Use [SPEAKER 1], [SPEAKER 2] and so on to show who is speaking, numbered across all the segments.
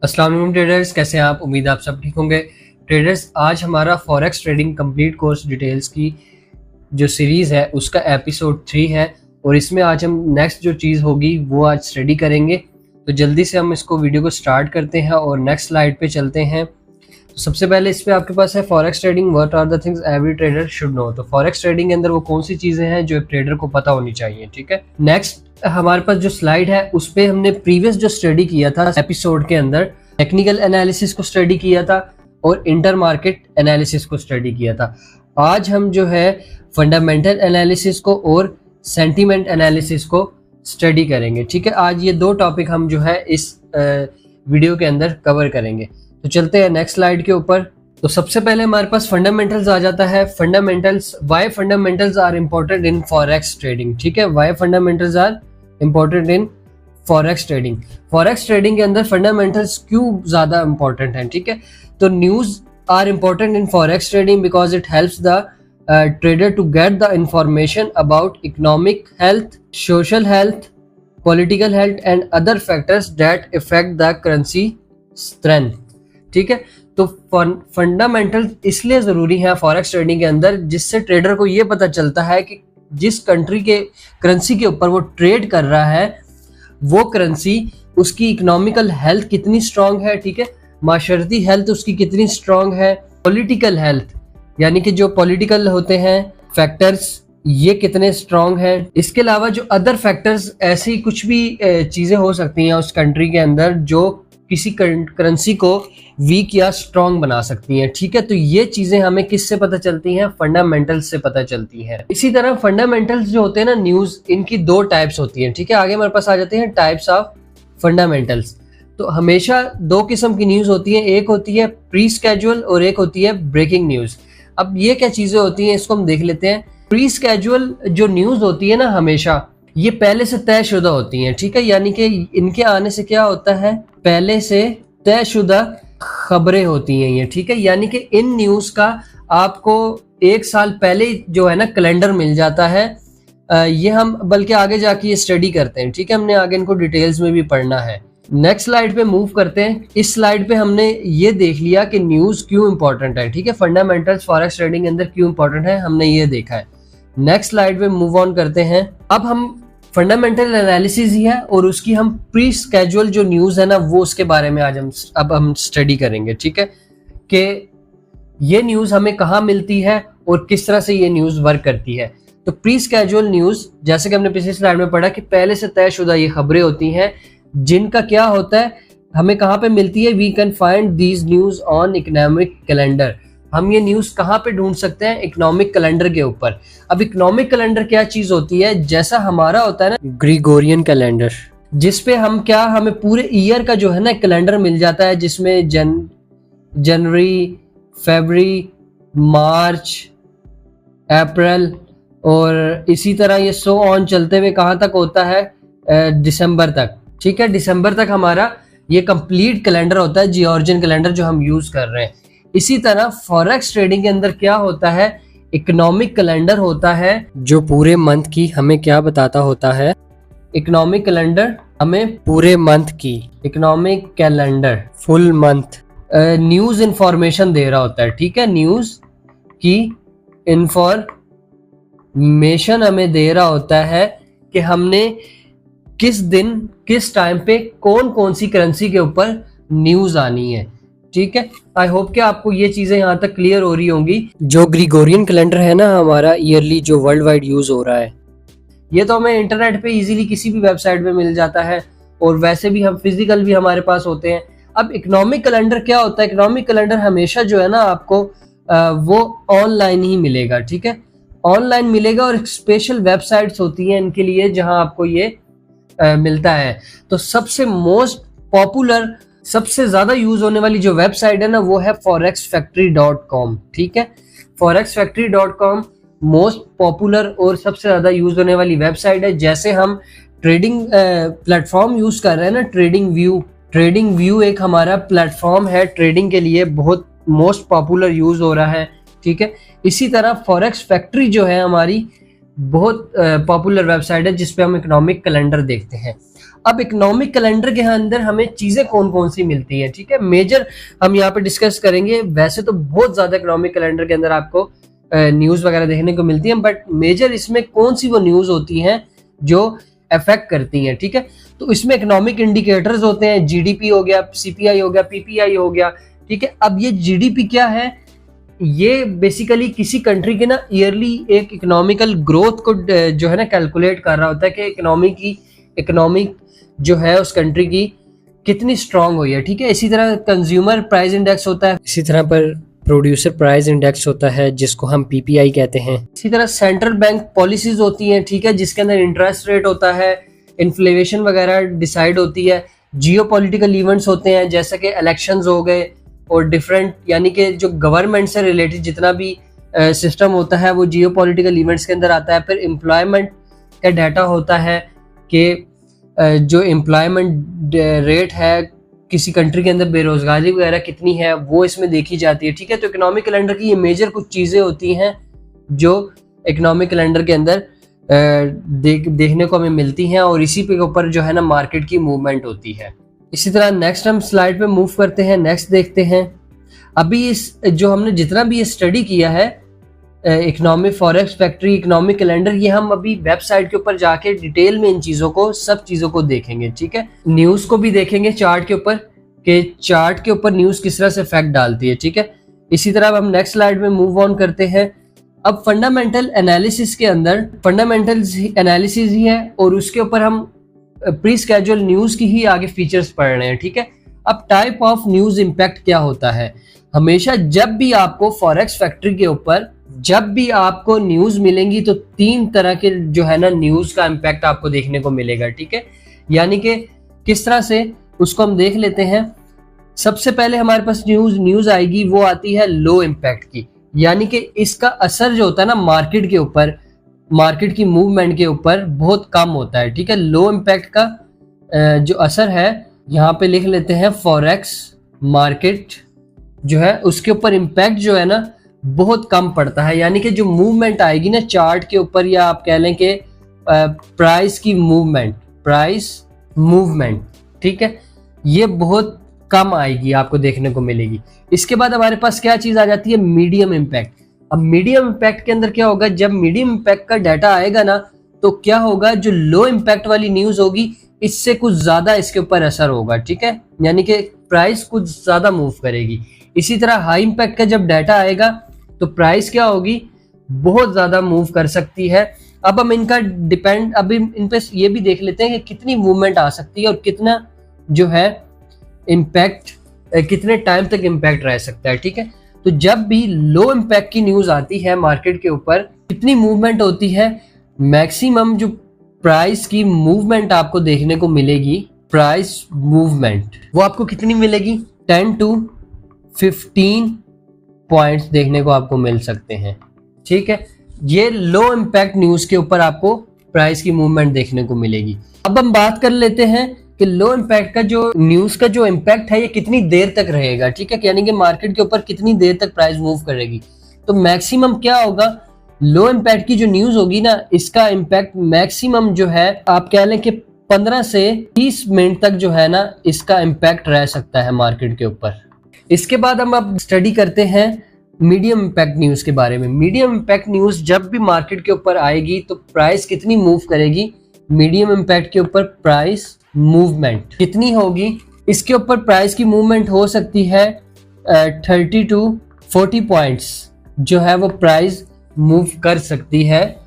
[SPEAKER 1] अस्सलाम वालेकुम ट्रेडर्स, कैसे हैं आप? उम्मीद है आप सब ठीक होंगे। ट्रेडर्स, आज हमारा forex trading complete course details की जो सीरीज़ है उसका एपिसोड 3 है और इसमें आज हम नेक्स्ट जो चीज़ होगी वो आज स्टडी करेंगे। तो जल्दी से हम इसको वीडियो को स्टार्ट करते हैं और नेक्स्ट स्लाइड पे चलते हैं। तो सबसे पहले इस पे आपके पास है forex trading, what are the things every trader should know. तो फॉरेक्स ट्रेडिंग के अंदर वो कौन सी चीज़ें हैं जो एक ट्रेडर को पता होनी चाहिए, ठीक है। नेक्स्ट हमारे पास जो स्लाइड है उस पे हमने प्रीवियस जो स्टडी किया था एपिसोड के अंदर टेक्निकल एनालिसिस को स्टडी किया था और इंटर मार्केट एनालिसिस को स्टडी किया था। आज हम जो है फंडामेंटल एनालिसिस को और सेंटीमेंट एनालिसिस को स्टडी करेंगे, ठीक है। आज ये दो टॉपिक हम जो है इस वीडियो के अंदर कवर करेंगे। तो चलते हैं नेक्स्ट स्लाइड के ऊपर। तो सबसे पहले हमारे पास फंडामेंटल्स आ जाता है। Fundamentals, why fundamentals are important in forex trading, ठीक है। Why fundamentals are important in forex trading. Forex trading के अंदर फंडामेंटल्स क्यों ज्यादा इंपॉर्टेंट हैं, ठीक है। तो news are important in forex trading because it helps the trader to get the information about economic health, social health, political health and other factors that effect the currency strength, ठीक है। तो fundamental इसलिए जरूरी है forex trading के अंदर जिससे trader को ये पता चलता है कि जिस कंट्री के करेंसी के ऊपर वो ट्रेड कर रहा है वो करेंसी, उसकी इकोनॉमिकल हेल्थ कितनी स्ट्रांग है, ठीक है। माशरती हेल्थ उसकी कितनी स्ट्रांग है, पॉलिटिकल हेल्थ यानी कि जो पॉलिटिकल होते हैं फैक्टर्स ये कितने स्ट्रांग हैं। इसके अलावा जो अदर फैक्टर्स, ऐसी कुछ भी चीजें हो सकती हैं उस कंट्री के अंदर जो किसी करेंसी को वीक या स्ट्रांग बना सकती हैं, ठीक है। तो ये चीजें हमें किससे पता चलती हैं? फंडामेंटल्स से पता चलती हैं। इसी तरह फंडामेंटल्स जो होते हैं ना न्यूज, इनकी दो टाइप्स होती हैं, ठीक है। आगे हमारे पास आ जाते हैं टाइप्स ऑफ फंडामेंटल्स। तो हमेशा दो किस्म की न्यूज होती है, एक होती है प्री स्केड्यूल और एक होती है ब्रेकिंग न्यूज। अब ये क्या चीजें होती हैं इसको हम देख लेते हैं। प्री स्केड्यूल जो न्यूज होती है ना, हमेशा ये पहले से तयशुदा होती हैं, ठीक है। यानी कि इनके आने से क्या होता है, पहले से तयशुदा खबरें होती हैं ये, ठीक है। यानी कि इन न्यूज का आपको एक साल पहले जो है ना कैलेंडर मिल जाता है। ये हम बल्कि आगे जाके ये स्टडी करते हैं, ठीक है। हमने आगे इनको डिटेल्स में भी पढ़ना है। नेक्स्ट स्लाइड पे मूव करते हैं। इस स्लाइड पे हमने ये देख लिया कि न्यूज क्यों इंपॉर्टेंट है, ठीक है। फंडामेंटल्स फॉरेक्स ट्रेडिंग के अंदर क्यों इंपॉर्टेंट है, हमने ये देखा है। नेक्स्ट स्लाइड पे मूव ऑन करते हैं। अब हम फंडामेंटल एनालिसिस ही है और उसकी हम प्री स्केड्यूल जो न्यूज है ना वो उसके बारे में आज हम स्टडी करेंगे, ठीक है। कि ये न्यूज हमें कहाँ मिलती है और किस तरह से ये न्यूज वर्क करती है। तो प्री स्केड्यूल न्यूज, जैसे कि हमने पिछले स्लाइड में पढ़ा कि पहले से तयशुदा ये खबरें होती हैं जिनका क्या होता है, हमें कहाँ पे मिलती है। We can find these news on economic calendar. हम ये न्यूज कहाँ पे ढूंढ सकते हैं? इकोनॉमिक कैलेंडर के ऊपर। अब इकोनॉमिक कैलेंडर क्या चीज होती है? जैसा हमारा होता है ना ग्रिगोरियन कैलेंडर, जिसपे हमें पूरे ईयर का जो है ना कैलेंडर मिल जाता है, जिसमें जनवरी, फरवरी, मार्च, अप्रैल और इसी तरह ये सो ऑन चलते हुए कहाँ तक होता है, दिसंबर तक, ठीक है। दिसंबर तक हमारा ये कंप्लीट कैलेंडर होता है, जियोर्जियन कैलेंडर जो हम यूज कर रहे हैं। इसी तरह फॉरेक्स ट्रेडिंग के अंदर क्या होता है, इकोनॉमिक कैलेंडर होता है जो पूरे मंथ की हमें क्या बताता होता है। इकोनॉमिक कैलेंडर हमें पूरे मंथ की, economic calendar full month news information दे रहा होता है, ठीक है। न्यूज की इंफॉर्मेशन हमें दे रहा होता है कि हमने किस दिन किस टाइम पे कौन कौन सी करेंसी के ऊपर न्यूज आनी है, ठीक है। आई होप कि आपको ये चीजें यहाँ तक क्लियर हो रही होंगी। जो ग्रिगोरियन कैलेंडर है ना हमारा ईयरली जो वर्ल्ड वाइड यूज हो रहा है, ये तो हमें इंटरनेट पे इजीली किसी भी वेबसाइट पे मिल जाता है और वैसे भी हम फिजिकल भी हमारे पास होते हैं। अब इकोनॉमिक कैलेंडर क्या होता है? इकोनॉमिक कैलेंडर हमेशा जो है ना आपको वो ऑनलाइन ही मिलेगा, ठीक है। ऑनलाइन मिलेगा और स्पेशल वेबसाइट्स होती हैं इनके लिए जहां आपको ये मिलता है। तो सबसे मोस्ट पॉपुलर, सबसे ज्यादा यूज होने वाली जो वेबसाइट है ना वो है forexfactory.com, ठीक है। forexfactory.com मोस्ट पॉपुलर और सबसे ज्यादा यूज होने वाली वेबसाइट है। जैसे हम ट्रेडिंग प्लेटफॉर्म यूज कर रहे हैं ना, ट्रेडिंग व्यू एक हमारा प्लेटफॉर्म है ट्रेडिंग के लिए, बहुत मोस्ट पॉपुलर यूज हो रहा है, ठीक है। इसी तरह फॉरेक्स फैक्ट्री जो है हमारी बहुत पॉपुलर वेबसाइट है जिसपे हम इकोनॉमिक कैलेंडर देखते हैं। अब इकोनॉमिक कैलेंडर के अंदर हमें चीजें कौन कौन सी मिलती हैं, ठीक है, मेजर हम यहाँ पे डिस्कस करेंगे। वैसे तो बहुत ज्यादा इकोनॉमिक कैलेंडर के अंदर आपको न्यूज वगैरह देखने को मिलती है, बट मेजर इसमें कौन सी वो न्यूज होती हैं जो अफेक्ट करती हैं, ठीक है। तो इसमें इकोनॉमिक इंडिकेटर्स होते हैं, जीडीपी हो गया, सीपीआई हो गया, पीपीआई हो गया, ठीक है। अब ये जीडीपी क्या है, ये बेसिकली किसी कंट्री के ना ईयरली एक इकोनॉमिकल ग्रोथ को जो है ना कैलकुलेट कर रहा होता है कि इकोनॉमिक जो है उस कंट्री की कितनी स्ट्रांग हुई है, ठीक है। इसी तरह कंज्यूमर प्राइस इंडेक्स होता है, इसी तरह पर प्रोड्यूसर प्राइस इंडेक्स होता है जिसको हम पीपीआई कहते हैं। इसी तरह सेंट्रल बैंक पॉलिसीज होती हैं, ठीक है, जिसके अंदर इंटरेस्ट रेट होता है, इन्फ्लेशन वगैरह डिसाइड होती है। जियो पॉलिटिकल इवेंट्स होते हैं जैसे कि इलेक्शंस हो गए और डिफरेंट, यानी कि जो गवर्नमेंट से रिलेटेड जितना भी सिस्टम होता है वो जियो पॉलिटिकल इवेंट्स के अंदर आता है। फिर एम्प्लॉयमेंट का डाटा होता है कि जो एम्प्लॉयमेंट रेट है किसी कंट्री के अंदर, बेरोजगारी वगैरह कितनी है, वो इसमें देखी जाती है, ठीक है। तो इकोनॉमिक कैलेंडर की ये मेजर कुछ चीज़ें होती हैं जो इकोनॉमिक कैलेंडर के अंदर देखने को हमें मिलती हैं, और इसी पे ऊपर जो है ना मार्केट की मूवमेंट होती है। इसी तरह नेक्स्ट हम स्लाइड पे मूव करते हैं, नेक्स्ट देखते हैं। अभी इस जो हमने जितना भी ये स्टडी किया है economic forex factory, economic calendar, ये हम अभी वेबसाइट के ऊपर जाके डिटेल में इन चीज़ों को, सब चीज़ों को देखेंगे, ठीक है। न्यूज़ को भी देखेंगे चार्ट के ऊपर कि चार्ट के ऊपर न्यूज़ किस तरह से इफेक्ट डालती है, ठीक है। इसी तरह अब हम नेक्स्ट स्लाइड में मूव ऑन करते हैं। अब फंडामेंटल एनालिसिस के अंदर फंडामेंटल एनालिसिस ही है और उसके ऊपर हम प्री स्केड्यूल न्यूज की ही आगे फीचर्स पढ़ रहे हैं, ठीक है। अब टाइप ऑफ न्यूज इंपैक्ट क्या होता है, हमेशा जब भी आपको फॉरेक्स फैक्ट्री के ऊपर जब भी आपको न्यूज मिलेंगी तो 3 तरह के जो है ना न्यूज का इंपैक्ट आपको देखने को मिलेगा, ठीक है। यानी कि किस तरह से उसको हम देख लेते हैं। सबसे पहले हमारे पास न्यूज आएगी, वो आती है लो इंपैक्ट की, यानी कि इसका असर जो होता है ना मार्केट के ऊपर, मार्केट की मूवमेंट के ऊपर बहुत कम होता है, ठीक है। लो इंपैक्ट का जो असर है यहाँ पे लिख लेते हैं, फॉरेक्स मार्केट जो है उसके ऊपर इंपैक्ट जो है ना बहुत कम पड़ता है। यानी कि जो मूवमेंट आएगी ना चार्ट के ऊपर, या आप कह लें कि प्राइस की मूवमेंट, प्राइस मूवमेंट, ठीक है, ये बहुत कम आएगी, आपको देखने को मिलेगी। इसके बाद हमारे पास क्या चीज आ जाती है, मीडियम इंपैक्ट। अब मीडियम इंपैक्ट के अंदर क्या होगा, जब मीडियम इंपैक्ट का डाटा आएगा ना तो क्या होगा, जो लो इंपैक्ट वाली न्यूज होगी इससे कुछ ज्यादा इसके ऊपर असर होगा, ठीक है, यानी कि प्राइस कुछ ज्यादा मूव करेगी। इसी तरह हाई इंपैक्ट का जब डाटा आएगा तो प्राइस क्या होगी, बहुत ज्यादा मूव कर सकती है। अब हम इनका डिपेंड, अभी इन पे ये भी देख लेते हैं कि कितनी मूवमेंट आ सकती है और कितना जो है इम्पैक्ट, कितने टाइम तक इम्पैक्ट रह सकता है, ठीक है। तो जब भी लो इम्पैक्ट की न्यूज आती है मार्केट के ऊपर, कितनी मूवमेंट होती है, मैक्सिमम जो प्राइस की मूवमेंट आपको देखने को मिलेगी, प्राइस मूवमेंट वो आपको कितनी मिलेगी, 10 to 15 पॉइंट्स देखने को आपको मिल सकते हैं, ठीक है। ये लो इम्पैक्ट न्यूज के ऊपर आपको प्राइस की मूवमेंट देखने को मिलेगी। अब हम बात कर लेते हैं कि लो इम्पैक्ट का जो न्यूज का जो इम्पैक्ट है ये कितनी देर तक रहेगा, ठीक है, यानी कि मार्केट के ऊपर कितनी देर तक प्राइस मूव करेगी। तो मैक्सिमम क्या होगा, लो इम्पैक्ट की जो न्यूज होगी ना इसका इम्पैक्ट मैक्सिमम जो है आप कह लें कि 15 से 30 मिनट तक जो है ना इसका इम्पैक्ट रह सकता है मार्केट के ऊपर। इसके बाद हम अब स्टडी करते हैं मीडियम इम्पैक्ट न्यूज के बारे में। मीडियम इम्पैक्ट न्यूज जब भी मार्केट के ऊपर आएगी तो प्राइस कितनी मूव करेगी, मीडियम इम्पैक्ट के ऊपर प्राइस मूवमेंट कितनी होगी, इसके ऊपर प्राइस की मूवमेंट हो सकती है 30 to 40 पॉइंट्स जो है वो प्राइस मूव कर सकती है,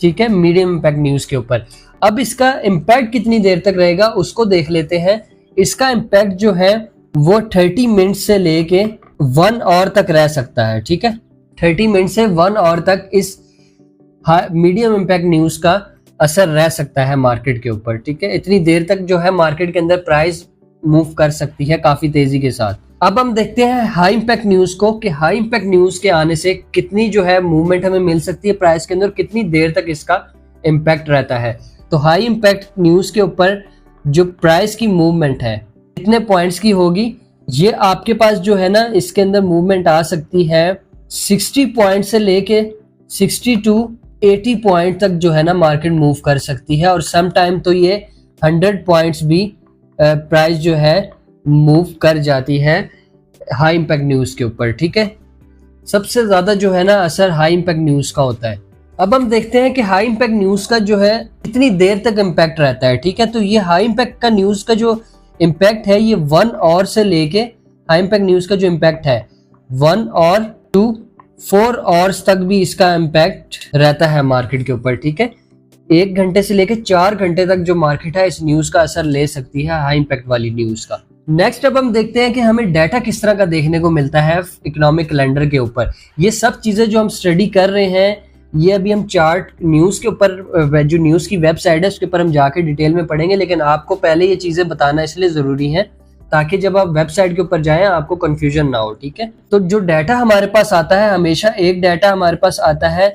[SPEAKER 1] ठीक है, मीडियम इम्पैक्ट न्यूज के ऊपर। अब इसका इम्पैक्ट कितनी देर तक रहेगा उसको देख लेते हैं। इसका इम्पैक्ट जो है वो 30 मिनट से लेके 1 आवर तक रह सकता है, ठीक है, 30 मिनट से 1 आवर तक इस मीडियम इम्पैक्ट न्यूज का असर रह सकता है मार्केट के ऊपर, ठीक है। इतनी देर तक जो है मार्केट के अंदर प्राइस मूव कर सकती है काफी तेजी के साथ। अब हम देखते हैं हाई इंपैक्ट न्यूज को कि हाई इंपैक्ट न्यूज के आने से कितनी जो है मूवमेंट हमें मिल सकती है प्राइस के अंदर, कितनी देर तक इसका इम्पैक्ट रहता है। तो हाई इंपैक्ट न्यूज के ऊपर जो प्राइस की मूवमेंट है कितने पॉइंट्स की होगी, ये आपके पास जो है ना इसके अंदर मूवमेंट आ सकती है 60 पॉइंट से लेके 60 to 80 पॉइंट तक जो है ना मार्केट मूव कर सकती है, और सम टाइम तो ये 100 पॉइंट्स भी प्राइस जो है मूव कर जाती है हाई इम्पैक्ट न्यूज के ऊपर। ठीक है, सबसे ज्यादा जो है ना असर हाई इम्पैक्ट न्यूज का होता है। अब हम देखते हैं कि हाई इम्पैक्ट न्यूज का जो है कितनी देर तक इम्पैक्ट रहता है। ठीक है, तो ये हाई इम्पैक्ट का न्यूज का जो इम्पैक्ट है ये 1 आवर से लेके, हाई इम्पैक्ट न्यूज का जो इम्पैक्ट है 1 और 2 4 आवर्स तक भी इसका इम्पैक्ट रहता है मार्केट के ऊपर। ठीक है, 1 घंटे से लेके 4 घंटे तक जो मार्केट है इस न्यूज का असर ले सकती है हाई इम्पैक्ट वाली न्यूज का। नेक्स्ट अब हम देखते हैं कि हमें डाटा किस तरह का देखने को मिलता है इकोनॉमिक कैलेंडर के ऊपर। ये सब चीजें जो हम स्टडी कर रहे हैं ये अभी हम चार्ट न्यूज के ऊपर, जो न्यूज की वेबसाइट है उसके ऊपर हम जाके डिटेल में पढ़ेंगे, लेकिन आपको पहले ये चीजें बताना इसलिए जरूरी है ताकि जब आप वेबसाइट के ऊपर जाएं आपको कंफ्यूजन ना हो। ठीक है, तो जो डाटा हमारे पास आता है, हमेशा एक डाटा हमारे पास आता है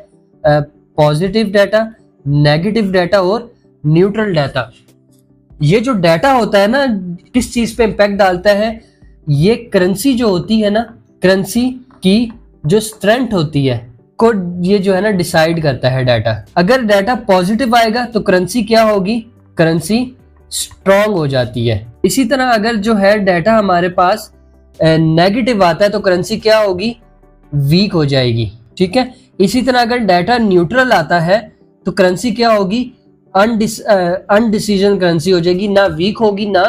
[SPEAKER 1] पॉजिटिव डाटा, नेगेटिव डाटा और न्यूट्रल डाटा। ये जो डाटा होता है ना किस चीज पे इम्पैक्ट डालता है, ये करेंसी जो होती है ना, करेंसी की जो स्ट्रेंथ होती है को ये जो है ना डिसाइड करता है डाटा। अगर डाटा पॉजिटिव आएगा तो करेंसी क्या होगी, करेंसी स्ट्रॉन्ग हो जाती है। इसी तरह अगर जो है डाटा हमारे पास नेगेटिव आता है तो करेंसी क्या होगी, वीक हो जाएगी। ठीक है, इसी तरह अगर डाटा न्यूट्रल आता है तो करेंसी क्या होगी, अनडिसीजन करेंसी हो जाएगी, ना वीक होगी ना,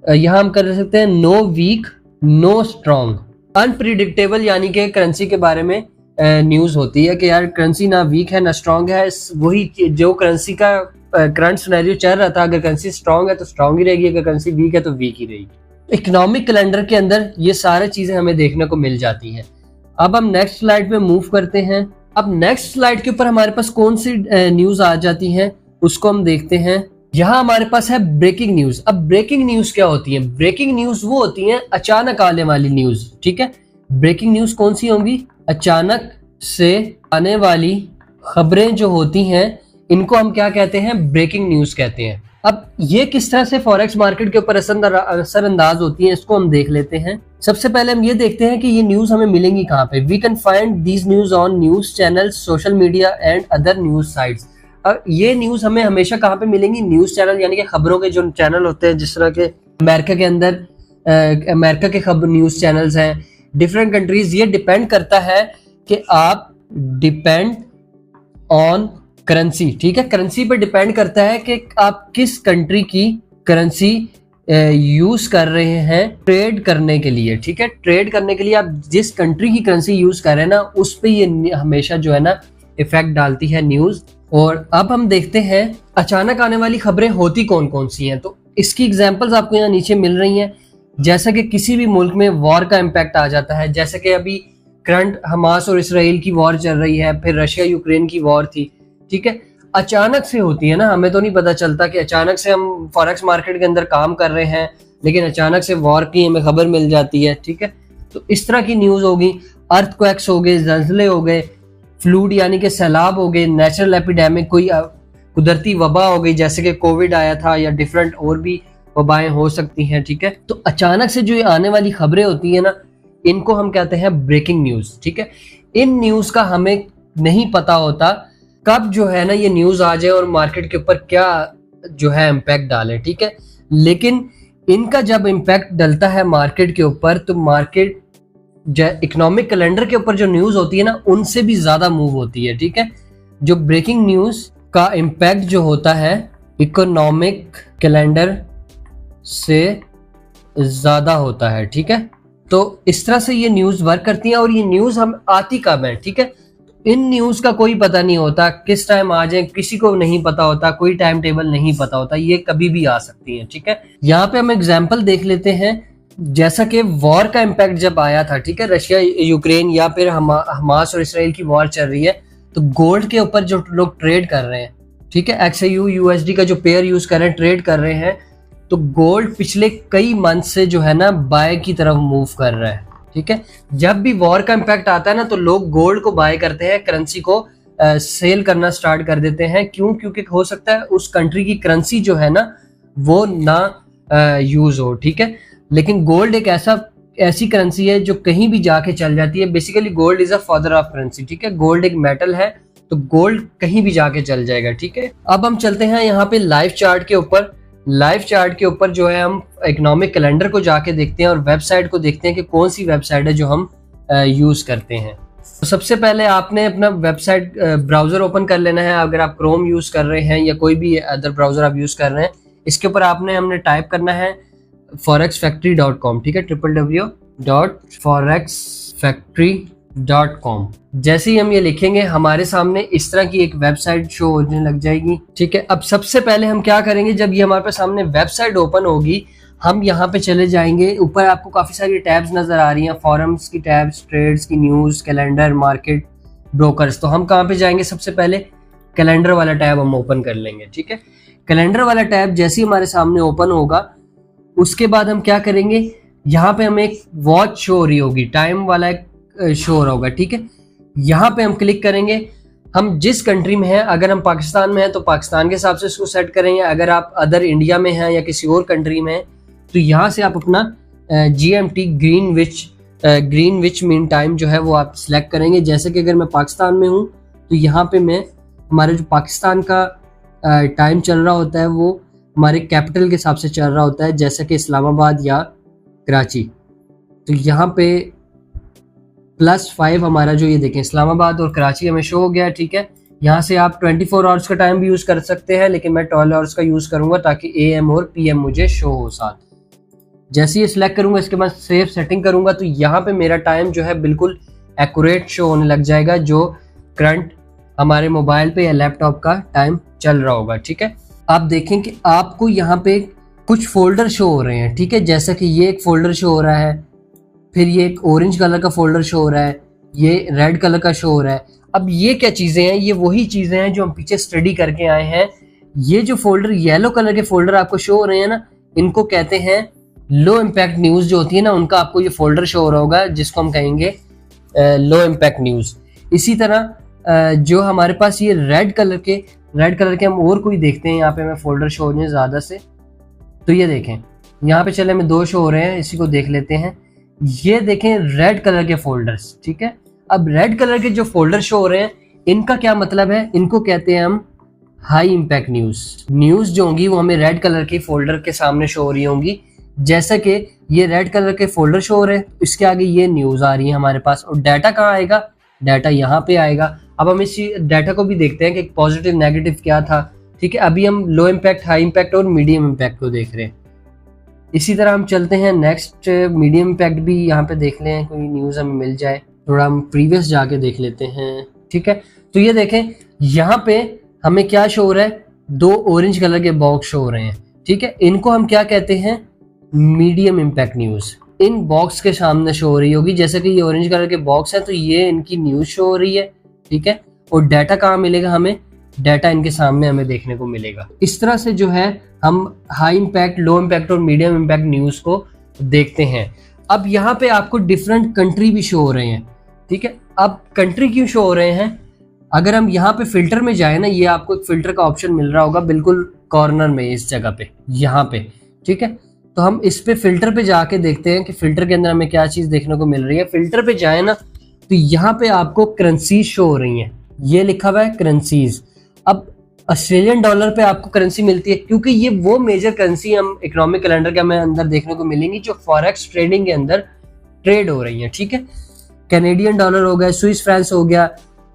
[SPEAKER 1] यहां हम कर सकते हैं no weak no strong. Unpredictable यानी कि करेंसी के बारे में न्यूज होती है कि यार करेंसी ना वीक है ना स्ट्रॉन्ग है, वही जो करेंसी का करंट सिनेरियो चल रहा था, अगर करेंसी स्ट्रॉन्ग है तो स्ट्रॉन्ग ही रहेगी, अगर करेंसी वीक है तो वीक ही रहेगी। इकोनॉमिक कैलेंडर के अंदर ये सारी चीजें हमें देखने को मिल जाती हैं। अब हम नेक्स्ट स्लाइड पे मूव करते हैं। अब नेक्स्ट स्लाइड के ऊपर हमारे पास कौन सी न्यूज आ जाती है उसको हम देखते हैं। यहाँ हमारे पास है ब्रेकिंग न्यूज। अब ब्रेकिंग न्यूज क्या होती है, ब्रेकिंग न्यूज वो होती है अचानक आने वाली न्यूज। ठीक है, ब्रेकिंग न्यूज कौन सी होंगी, अचानक से आने वाली खबरें जो होती हैं इनको हम क्या कहते हैं, ब्रेकिंग न्यूज कहते हैं। अब ये किस तरह से फॉरेक्स मार्केट के ऊपर असरअंदाज होती है इसको हम देख लेते हैं। सबसे पहले हम ये देखते हैं कि ये न्यूज हमें मिलेंगी कहाँ पे। We can find these news on news channel, social media and other news sites. अब ये न्यूज हमें हमेशा कहाँ पे मिलेंगी, न्यूज चैनल यानी कि खबरों के जो चैनल होते हैं, जिस तरह के अमेरिका के अंदर अमेरिका के खबर न्यूज चैनल्स हैं, डिफरेंट कंट्रीज। ये डिपेंड करता है कि आप डिपेंड ऑन करेंसी। ठीक है, करेंसी पे डिपेंड करता है कि आप किस कंट्री की करेंसी यूज कर रहे हैं ट्रेड करने के लिए। ठीक है, ट्रेड करने के लिए आप जिस कंट्री की करेंसी यूज कर रहे हैं ना उस पे ये हमेशा जो है ना इफेक्ट डालती है न्यूज। और अब हम देखते हैं अचानक आने वाली खबरें होती कौन कौन सी हैं। तो इसकी एग्जांपल्स आपको यहाँ नीचे मिल रही हैं। जैसा कि किसी भी मुल्क में वॉर का इम्पैक्ट आ जाता है, जैसे कि अभी करंट हमास और इसराइल की वॉर चल रही है, फिर रशिया यूक्रेन की वॉर थी। ठीक है, अचानक से होती है ना, हमें तो नहीं पता चलता कि अचानक से हम फॉरेक्स मार्केट के अंदर काम कर रहे हैं लेकिन अचानक से वॉर की हमें खबर मिल जाती है। ठीक है, तो इस तरह की न्यूज होगी। अर्थक्वेक्स हो गए, जल्जले हो गए, फ्लूड यानी कि सैलाब हो गए, नेचुरल एपिडेमिक कोई कुदरती वबा हो गई जैसे कि कोविड आया था, या डिफरेंट और भी वबाएं हो सकती हैं। ठीक है, तो अचानक से जो ये आने वाली खबरें होती है ना इनको हम कहते हैं ब्रेकिंग न्यूज। ठीक है, इन न्यूज का हमें नहीं पता होता कब जो है ना ये न्यूज आ जाए और मार्केट के ऊपर क्या जो है इम्पैक्ट डाले। ठीक है, लेकिन इनका जब इम्पैक्ट डलता है मार्केट के ऊपर तो मार्केट इकोनॉमिक कैलेंडर के ऊपर जो न्यूज होती है ना उनसे भी ज्यादा मूव होती है। ठीक है, जो ब्रेकिंग न्यूज का इम्पैक्ट जो होता है इकोनॉमिक कैलेंडर से ज्यादा होता है। ठीक है, तो इस तरह से ये न्यूज वर्क करती है। और ये न्यूज हम आती कब है, ठीक है, इन न्यूज का कोई पता नहीं होता किस टाइम आ जाए, किसी को नहीं पता होता, कोई टाइम टेबल नहीं पता होता, ये कभी भी आ सकती है। ठीक है, यहाँ पे हम एग्जाम्पल देख लेते हैं। जैसा कि वॉर का इम्पैक्ट जब आया था, ठीक है, रशिया यूक्रेन या फिर हमास और इसराइल की वॉर चल रही है, तो गोल्ड के ऊपर जो लोग ट्रेड कर रहे हैं, ठीक है, XAU USD का जो पेयर यूज कर रहे हैं, ट्रेड कर रहे हैं, तो गोल्ड पिछले कई मंथ से जो है ना बाय की तरफ मूव कर रहा है। ठीक है, जब भी वॉर का इम्पैक्ट आता है ना तो लोग गोल्ड को बाय करते हैं, करेंसी को सेल करना स्टार्ट कर देते हैं। क्यों? क्योंकि हो सकता है उस कंट्री की करेंसी जो है ना वो ना यूज हो। ठीक है, लेकिन गोल्ड एक ऐसी करेंसी है जो कहीं भी जाके चल जाती है। Basically gold is a father of currency. ठीक है, गोल्ड एक मेटल है तो गोल्ड कहीं भी जाके चल जाएगा। ठीक है, अब हम चलते हैं यहाँ पे लाइव चार्ट के ऊपर। लाइव चार्ट के ऊपर जो है हम इकोनॉमिक कैलेंडर को जाके देखते हैं और वेबसाइट को देखते हैं कि कौन सी वेबसाइट है जो हम यूज करते हैं। तो सबसे पहले आपने अपना वेबसाइट ब्राउजर ओपन कर लेना है। अगर आप क्रोम यूज कर रहे हैं या कोई भी अदर ब्राउजर आप यूज कर रहे हैं, इसके ऊपर हमने टाइप करना है forexfactory.com। ठीक है, www.forexfactory.com। जैसे ही हम ये लिखेंगे हमारे सामने इस तरह की एक वेबसाइट शो होने लग जाएगी। ठीक है, अब सबसे पहले हम क्या करेंगे, जब ये हमारे सामने वेबसाइट ओपन होगी हम यहाँ पे चले जाएंगे। ऊपर आपको काफी सारी टैब्स नजर आ रही हैं, फॉरम्स की टैब्स, ट्रेड्स की, न्यूज, कैलेंडर, मार्केट, ब्रोकर्स। तो हम कहाँ पे जाएंगे, सबसे पहले कैलेंडर वाला टैब हम ओपन कर लेंगे। ठीक है, कैलेंडर वाला टैब जैसे ही हमारे सामने ओपन होगा उसके बाद हम क्या करेंगे, यहाँ पे हमें एक वॉच शो हो रही होगी, टाइम वाला एक शो हो रहा होगा। ठीक है, यहाँ पे हम क्लिक करेंगे। हम जिस कंट्री में हैं, अगर हम पाकिस्तान में हैं तो पाकिस्तान के हिसाब से इसको सेट करेंगे। अगर आप अदर इंडिया में हैं या किसी और कंट्री में हैं तो यहाँ से आप अपना GMT ग्रीनविच मीन टाइम जो है वो आप सिलेक्ट करेंगे। जैसे कि अगर मैं पाकिस्तान में हूँ तो यहाँ पे मैं हमारे जो पाकिस्तान का टाइम चल रहा होता है वो हमारे कैपिटल के हिसाब से चल रहा होता है, जैसे कि इस्लामाबाद या कराची। तो यहाँ पे +5 हमारा जो ये देखें इस्लामाबाद और कराची हमें शो हो गया। ठीक है, यहाँ से आप 24 आवर्स का टाइम भी यूज़ कर सकते हैं, लेकिन मैं 12 आवर्स का यूज़ करूँगा ताकि AM और PM मुझे शो हो साथ। जैसे ये सिलेक्ट करूँगा इसके बाद सेव सेटिंग करूँगा तो यहाँ पे मेरा टाइम जो है बिल्कुल एक्यूरेट शो होने लग जाएगा, जो करंट हमारे मोबाइल पे या लैपटॉप का टाइम चल रहा होगा। ठीक है, आप देखें कि आपको यहाँ पे कुछ फोल्डर शो हो रहे हैं। ठीक है, जैसा कि ये एक फोल्डर शो हो रहा है, फिर ये एक ऑरेंज कलर का फोल्डर शो हो रहा है, ये रेड कलर का शो हो रहा है। अब ये क्या चीज़ें हैं, ये वही चीज़ें हैं जो हम पीछे स्टडी करके आए हैं। ये जो फोल्डर येलो कलर के फोल्डर आपको शो हो रहे हैं ना, इनको कहते हैं लो इम्पैक्ट न्यूज़ जो होती है ना, उनका आपको ये फोल्डर शो हो रहा होगा जिसको हम कहेंगे लो इम्पैक्ट न्यूज़। इसी तरह जो हमारे पास ये रेड कलर के हम और कोई देखते हैं, यहाँ पे हमें फोल्डर शो हो रहे हैं ज़्यादा से। तो ये देखें यहाँ पे चले हमें 2 शो हो रहे हैं, इसी को देख लेते हैं। ये देखें रेड कलर के फोल्डर्स। ठीक है, अब रेड कलर के जो फोल्डर शो हो रहे हैं इनका क्या मतलब है, इनको कहते हैं हम हाई इम्पैक्ट न्यूज़ जो होंगी वो हमें रेड कलर के फोल्डर के सामने शो हो रही होंगी। जैसे कि ये रेड कलर के फोल्डर शो हो रहे हैं, इसके आगे ये न्यूज़ आ रही है हमारे पास। और डाटा कहाँ आएगा, डाटा यहाँ पे आएगा। अब हम इसी डाटा को भी देखते हैं कि पॉजिटिव नेगेटिव क्या था। ठीक है, अभी हम लो इम्पैक्ट, हाई इम्पैक्ट और मीडियम इम्पैक्ट को देख रहे हैं। इसी तरह हम चलते हैं नेक्स्ट, मीडियम इम्पैक्ट भी यहाँ पे देख लें, कोई न्यूज़ हमें मिल जाए। थोड़ा हम प्रीवियस जाके देख लेते हैं। ठीक है, तो ये देखें यहाँ पे हमें क्या शो हो रहा है, 2 ऑरेंज कलर के बॉक्स शो हो रहे हैं। ठीक है, इनको हम क्या कहते हैं, मीडियम इम्पैक्ट न्यूज़। इन बॉक्स के सामने शो हो रही होगी, जैसे कि ये ऑरेंज कलर के बॉक्स है तो ये इनकी न्यूज़ शो हो रही है। ठीक है, और डाटा कहाँ मिलेगा, हमें डाटा इनके सामने हमें देखने को मिलेगा। इस तरह से जो है हम हाई इम्पैक्ट, लो इम्पैक्ट और मीडियम इम्पैक्ट न्यूज़ को देखते हैं। अब यहाँ पे आपको डिफरेंट कंट्री भी शो हो रहे हैं। ठीक है, अब कंट्री क्यों शो हो रहे हैं, अगर हम यहाँ पे फिल्टर में जाए ना, ये आपको एक फिल्टर का ऑप्शन मिल रहा होगा बिल्कुल कॉर्नर में, इस जगह पे, यहाँ पे। ठीक है, तो हम इस पे फिल्टर पे जाके देखते हैं कि फिल्टर के अंदर हमें क्या चीज़ देखने को मिल रही है। फिल्टर पे जाए ना तो यहाँ पे आपको करेंसीज शो हो रही हैं, ये लिखा हुआ है करेंसीज। अब ऑस्ट्रेलियन डॉलर पे आपको करेंसी मिलती है, क्योंकि ये वो मेजर करेंसी हम इकोनॉमिक कैलेंडर के हमें अंदर देखने को मिलेंगी जो फॉरेक्स ट्रेडिंग के अंदर ट्रेड हो रही है। ठीक है, कैनेडियन डॉलर हो गया, स्विस फ्रांस हो गया,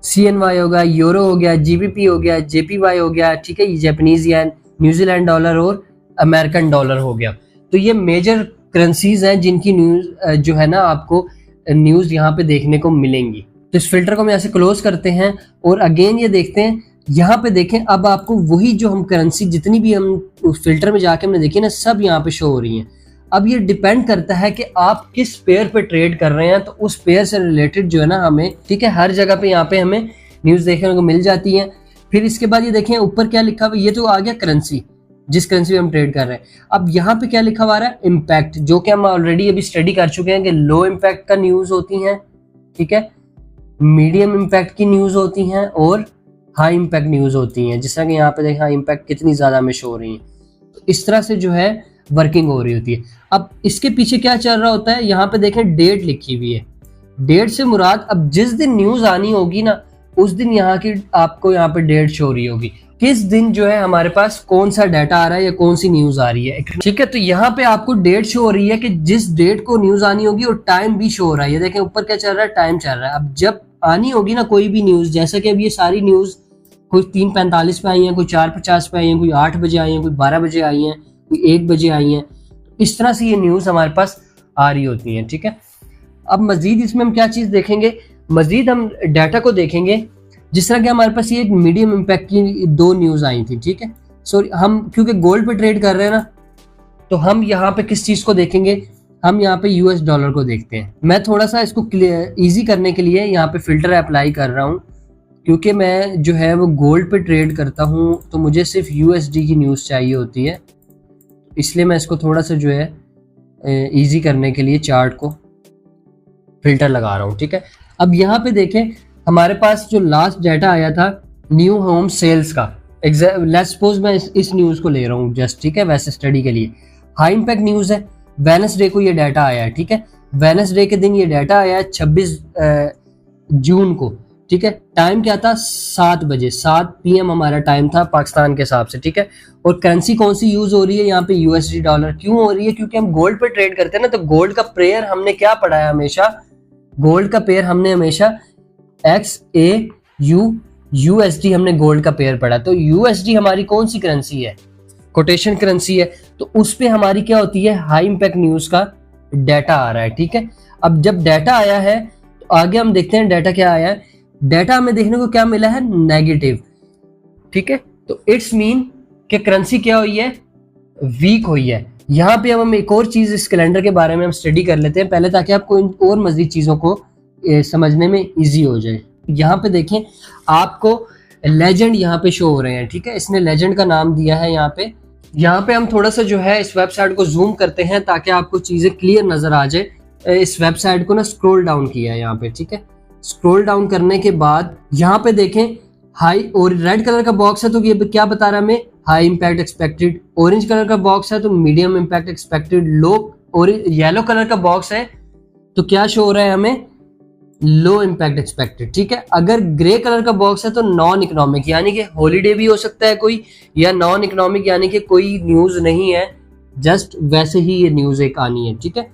[SPEAKER 1] CNY हो गया, यूरो हो गया, GBP हो गया, JPY हो गया। ठीक है, ये जापानीज येन, न्यूजीलैंड डॉलर और अमेरिकन डॉलर हो गया। तो ये मेजर करेंसीज हैं जिनकी न्यूज़ जो है ना आपको न्यूज़ यहाँ पे देखने को मिलेंगी। तो इस फिल्टर को हम यहाँ से क्लोज करते हैं और अगेन ये देखते हैं, यहाँ पे देखें अब आपको वही जो हम करेंसी जितनी भी हम उस फिल्टर में जाके हमने देखी ना, सब यहाँ पे शो हो रही हैं। अब ये डिपेंड करता है कि आप किस पेयर पे ट्रेड कर रहे हैं, तो उस पेयर से रिलेटेड जो है ना हमें, ठीक है, हर जगह पे यहाँ पे हमें न्यूज़ देखने को मिल जाती है। फिर इसके बाद ये देखें ऊपर क्या लिखा हुआ, ये तो आ गया करेंसी, जिस करेंसी में हम ट्रेड कर रहे हैं। अब यहाँ पे क्या लिखा हुआ है, इम्पैक्ट, जो कि हम ऑलरेडी अभी स्टडी कर चुके हैं कि लो इम्पैक्ट का न्यूज़ होती हैं, ठीक है, मीडियम इम्पैक्ट की न्यूज़ होती हैं और हाई इम्पैक्ट न्यूज़ होती हैं। जिस तरह कि यहाँ पे देखें हाई इम्पैक्ट कितनी ज़्यादा हमें शो हो रही हैं। तो इस तरह से जो है वर्किंग हो रही होती है। अब इसके पीछे क्या चल रहा होता है, यहाँ पे देखें डेट लिखी हुई है। डेट से मुराद अब जिस दिन न्यूज़ आनी होगी ना, उस दिन यहाँ की आपको यहाँ पे डेट शो हो रही होगी, किस दिन जो है हमारे पास कौन सा डाटा आ रहा है या कौन सी न्यूज आ रही है, ठीक है। तो यहाँ पे आपको डेट शो हो रही है कि जिस डेट को न्यूज आनी होगी, और टाइम भी शो हो रहा है। ये देखें ऊपर क्या चल रहा है, टाइम चल रहा है। अब जब आनी होगी ना कोई भी न्यूज, जैसे कि अब ये सारी न्यूज कोई 3:45 पे आई है, कोई 4:50 पे आई है, कोई 8 बजे आई है, कोई 12 बजे आई है, कोई 1 बजे आई है, इस तरह से ये न्यूज हमारे पास आ रही होती है, ठीक है। अब मजीद इसमें हम क्या चीज देखेंगे, मजीद हम डाटा को देखेंगे। जिस तरह कि हमारे पास ये एक मीडियम इम्पैक्ट की 2 न्यूज आई थी, ठीक है। सो हम क्योंकि गोल्ड पे ट्रेड कर रहे हैं ना, तो हम यहाँ पे किस चीज को देखेंगे, हम यहाँ पे यूएस डॉलर को देखते हैं। मैं थोड़ा सा इसको इजी करने के लिए यहाँ पे फिल्टर अप्लाई कर रहा हूँ, क्योंकि मैं जो है वो गोल्ड पे ट्रेड करता हूँ, तो मुझे सिर्फ यूएसडी की न्यूज़ चाहिए होती है, इसलिए मैं इसको थोड़ा सा जो है इजी करने के लिए चार्ट को फिल्टर लगा रहा हूँ, ठीक है। अब यहाँ पे देखें हमारे पास जो लास्ट डाटा आया था न्यू होम सेल्स का, लेट्स सपोज मैं इस न्यूज़ को ले रहा हूँ जस्ट, ठीक है, वैसे स्टडी के लिए। हाई इम्पैक्ट न्यूज़ है, वेडनेसडे को ये डाटा आया है, ठीक है। वेडनेसडे के दिन ये डाटा आया है 26 जून को, ठीक है। टाइम क्या था, 7 बजे, 7 PM हमारा टाइम था पाकिस्तान के हिसाब से, ठीक है। और करेंसी कौन सी यूज हो रही है यहाँ पे, यूएसडी डॉलर। क्यों हो रही है, क्योंकि हम गोल्ड पे ट्रेड करते हैं ना, तो गोल्ड का पेयर हमने क्या पढ़ा है हमेशा, गोल्ड का पेयर हमने हमेशा XAU USD हमने गोल्ड का पेयर पढ़ा। तो USD हमारी कौन सी करेंसी है, कोटेशन करेंसी है, तो उस पे हमारी क्या होती है, हाई इम्पैक्ट न्यूज का डाटा आ रहा है, ठीक है। अब जब डाटा आया है तो आगे हम देखते हैं डाटा क्या आया है। डाटा हमें देखने को क्या मिला है, नेगेटिव, ठीक है। तो इट्स मीन कि करेंसी क्या हुई है, वीक हुई है। यहाँ पे अब हम एक और चीज इस कैलेंडर के बारे में हम स्टडी कर लेते हैं पहले, ताकि आपको इन और मजीद चीजों को समझने में इजी हो जाए। यहाँ पे देखें आपको लेजेंड यहाँ पे शो हो रहे हैं, ठीक है। इसने लेजेंड का नाम दिया है यहाँ पे हम थोड़ा सा जो है इस वेबसाइट को जूम करते हैं ताकि आपको चीजें क्लियर नजर आ जाए। इस वेबसाइट को ना स्क्रॉल डाउन किया है यहाँ पे, ठीक है। स्क्रॉल डाउन करने के बाद यहाँ पे देखें हाई, और रेड कलर का बॉक्स है तो ये क्या बता रहा है हमें, high impact expected. Orange colour का बॉक्स है तो मीडियम इम्पैक्ट एक्सपेक्टेड। लो और येलो कलर का बॉक्स है तो क्या शो हो रहा है हमें, लो इम्पैक्ट एक्सपेक्टेड, ठीक है। अगर ग्रे कलर का बॉक्स है तो नॉन इकोनॉमिक, यानी कि हॉलीडे भी हो सकता है कोई, या नॉन इकोनॉमिक यानी कि कोई न्यूज नहीं है, जस्ट वैसे ही ये न्यूज एक आनी है, ठीक है।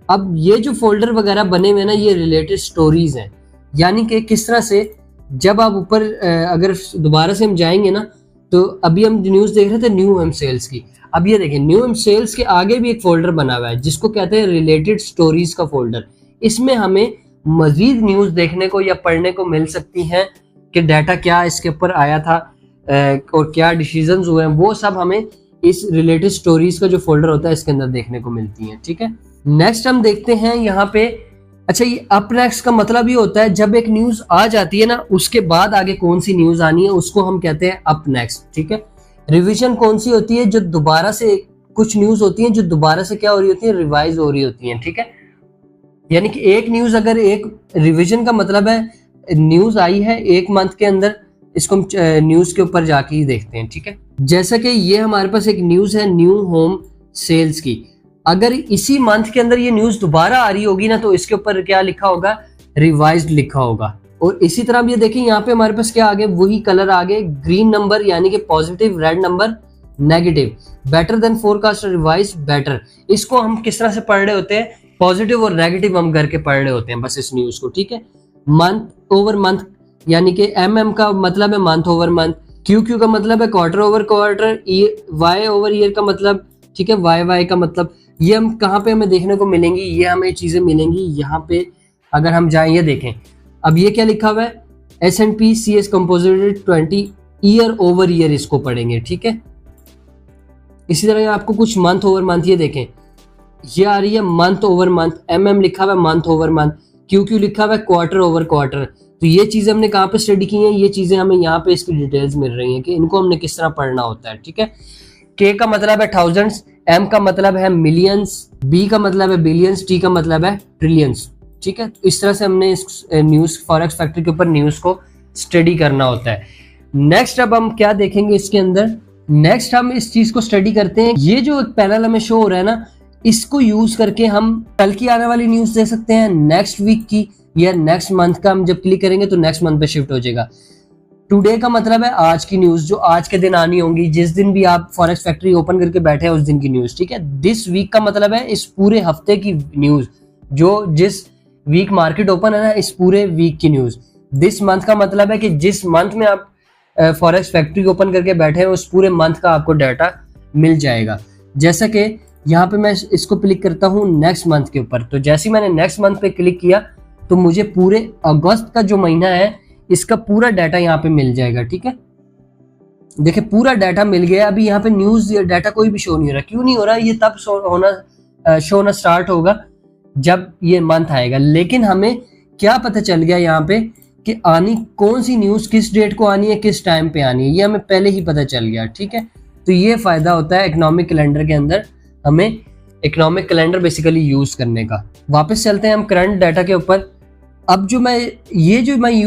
[SPEAKER 1] अब ये जो फोल्डर वगैरह बने हुए ना, ये रिलेटेड स्टोरीज हैं, यानी कि किस तरह से जब आप ऊपर अगर दोबारा से हम जाएंगे ना, तो अभी हम न्यूज देख रहे थे न्यू होम सेल्स की। अब ये देखें न्यू होम सेल्स के आगे भी एक फोल्डर बना हुआ है जिसको कहते हैं रिलेटेड स्टोरीज का फोल्डर। इसमें हमें मजीद न्यूज देखने को या पढ़ने को मिल सकती हैं कि डाटा क्या इसके ऊपर आया था और क्या डिसीजंस हुए हैं, वो सब हमें इस रिलेटेड स्टोरीज का जो फोल्डर होता है इसके अंदर देखने को मिलती हैं, ठीक है। नेक्स्ट हम देखते हैं यहाँ पे, अच्छा ये अप नेक्स्ट का मतलब ये होता है जब एक न्यूज आ जाती है ना, उसके बाद आगे कौन सी न्यूज आनी है उसको हम कहते हैं अप नेक्स्ट, ठीक है। रिवीजन कौन सी होती है, जो दोबारा से कुछ न्यूज होती है जो दोबारा से क्या हो रही होती है, रिवाइज हो रही होती है, ठीक है। यानी कि एक न्यूज, अगर एक रिवीजन का मतलब है न्यूज आई है 1 मंथ के अंदर, इसको हम न्यूज के ऊपर जाके ही देखते हैं, ठीक है। जैसा कि ये हमारे पास एक न्यूज है न्यू होम सेल्स की, अगर इसी मंथ के अंदर ये न्यूज दोबारा आ रही होगी ना, तो इसके ऊपर क्या लिखा होगा, रिवाइज्ड लिखा होगा। और इसी तरह भी ये देखिए यहाँ पे हमारे पास क्या आ गए, वही कलर आ गए, ग्रीन नंबर यानी कि positive, red number negative, better than forecast, revise better. इसको हम किस तरह से पढ़ रहे होते हैं, पॉजिटिव और नेगेटिव हम करके पढ़ रहे होते हैं बस इस न्यूज को, ठीक है। मंथ ओवर मंथ यानी कि MM का मतलब है मंथ ओवर मंथ, QQ का मतलब है quarter over quarter, Y over year का मतलब, ठीक है, YY का मतलब। ये हम कहाँ पे हमें देखने को मिलेंगी, ये हमें चीजें मिलेंगी यहाँ पे। अगर हम जाएं ये देखें, अब ये क्या लिखा हुआ है, S&P CS composite 20 year over year, इसको पढ़ेंगे, ठीक है। इसी तरह आपको कुछ मंथ ओवर मंथ, ये देखें ये आ रही है मंथ ओवर मंथ, MM लिखा हुआ है मंथ ओवर मंथ, QQ लिखा हुआ है क्वार्टर ओवर क्वार्टर। तो ये चीजें हमने कहाँ पे स्टडी की हैं, ये चीजें हमें यहाँ पे इसकी डिटेल्स मिल रही हैं कि इनको हमने किस तरह पढ़ना होता है, ठीक है। K का मतलब है थाउजेंड्स, M का मतलब है मिलियंस, B का मतलब है बिलियंस, T का मतलब है ट्रिलियंस, ठीक है। इस तरह से हमने इस न्यूज फॉरेक्स फैक्ट्री के ऊपर न्यूज को स्टडी करना होता है। नेक्स्ट अब हम क्या देखेंगे इसके अंदर, नेक्स्ट हम इस चीज को स्टडी करते हैं, ये जो एक पैनल हमें शो हो रहा है ना, इसको यूज करके हम कल की आने वाली न्यूज दे सकते हैं, नेक्स्ट वीक की, या नेक्स्ट मंथ का हम जब क्लिक करेंगे तो नेक्स्ट मंथ पे शिफ्ट हो जाएगा। टुडे का मतलब है आज की न्यूज, जो आज के दिन आनी होंगी, जिस दिन भी आप फॉरेक्स फैक्ट्री ओपन करके बैठे हैं उस दिन की न्यूज, ठीक है। दिस वीक का मतलब है इस पूरे हफ्ते की न्यूज, जो जिस वीक मार्केट ओपन है ना, इस पूरे वीक की न्यूज। दिस मंथ का मतलब है कि जिस मंथ में आप फॉरेक्स फैक्ट्री ओपन करके बैठे हैं उस पूरे मंथ का आपको डाटा मिल जाएगा। जैसा कि यहाँ पे मैं इसको क्लिक करता हूँ नेक्स्ट मंथ के ऊपर, तो जैसे ही मैंने नेक्स्ट मंथ पे क्लिक किया तो मुझे पूरे अगस्त का जो महीना है इसका पूरा डाटा यहाँ पे मिल जाएगा, ठीक है। देखिए पूरा डाटा मिल गया। अभी यहाँ पे न्यूज डाटा कोई भी शो नहीं हो रहा। क्यों नहीं हो रहा? ये तब शो होना स्टार्ट होगा जब ये मंथ आएगा। लेकिन हमें क्या पता चल गया यहाँ पे कि आनी कौन सी न्यूज किस डेट को आनी है, किस टाइम पे आनी है, ये हमें पहले ही पता चल गया, ठीक है। तो ये फायदा होता है इकोनॉमिक कैलेंडर के अंदर, हमें इकोनॉमिक कैलेंडर बेसिकली यूज करने का। वापस चलते हैं हम करंट डाटा के ऊपर। अब जो मैं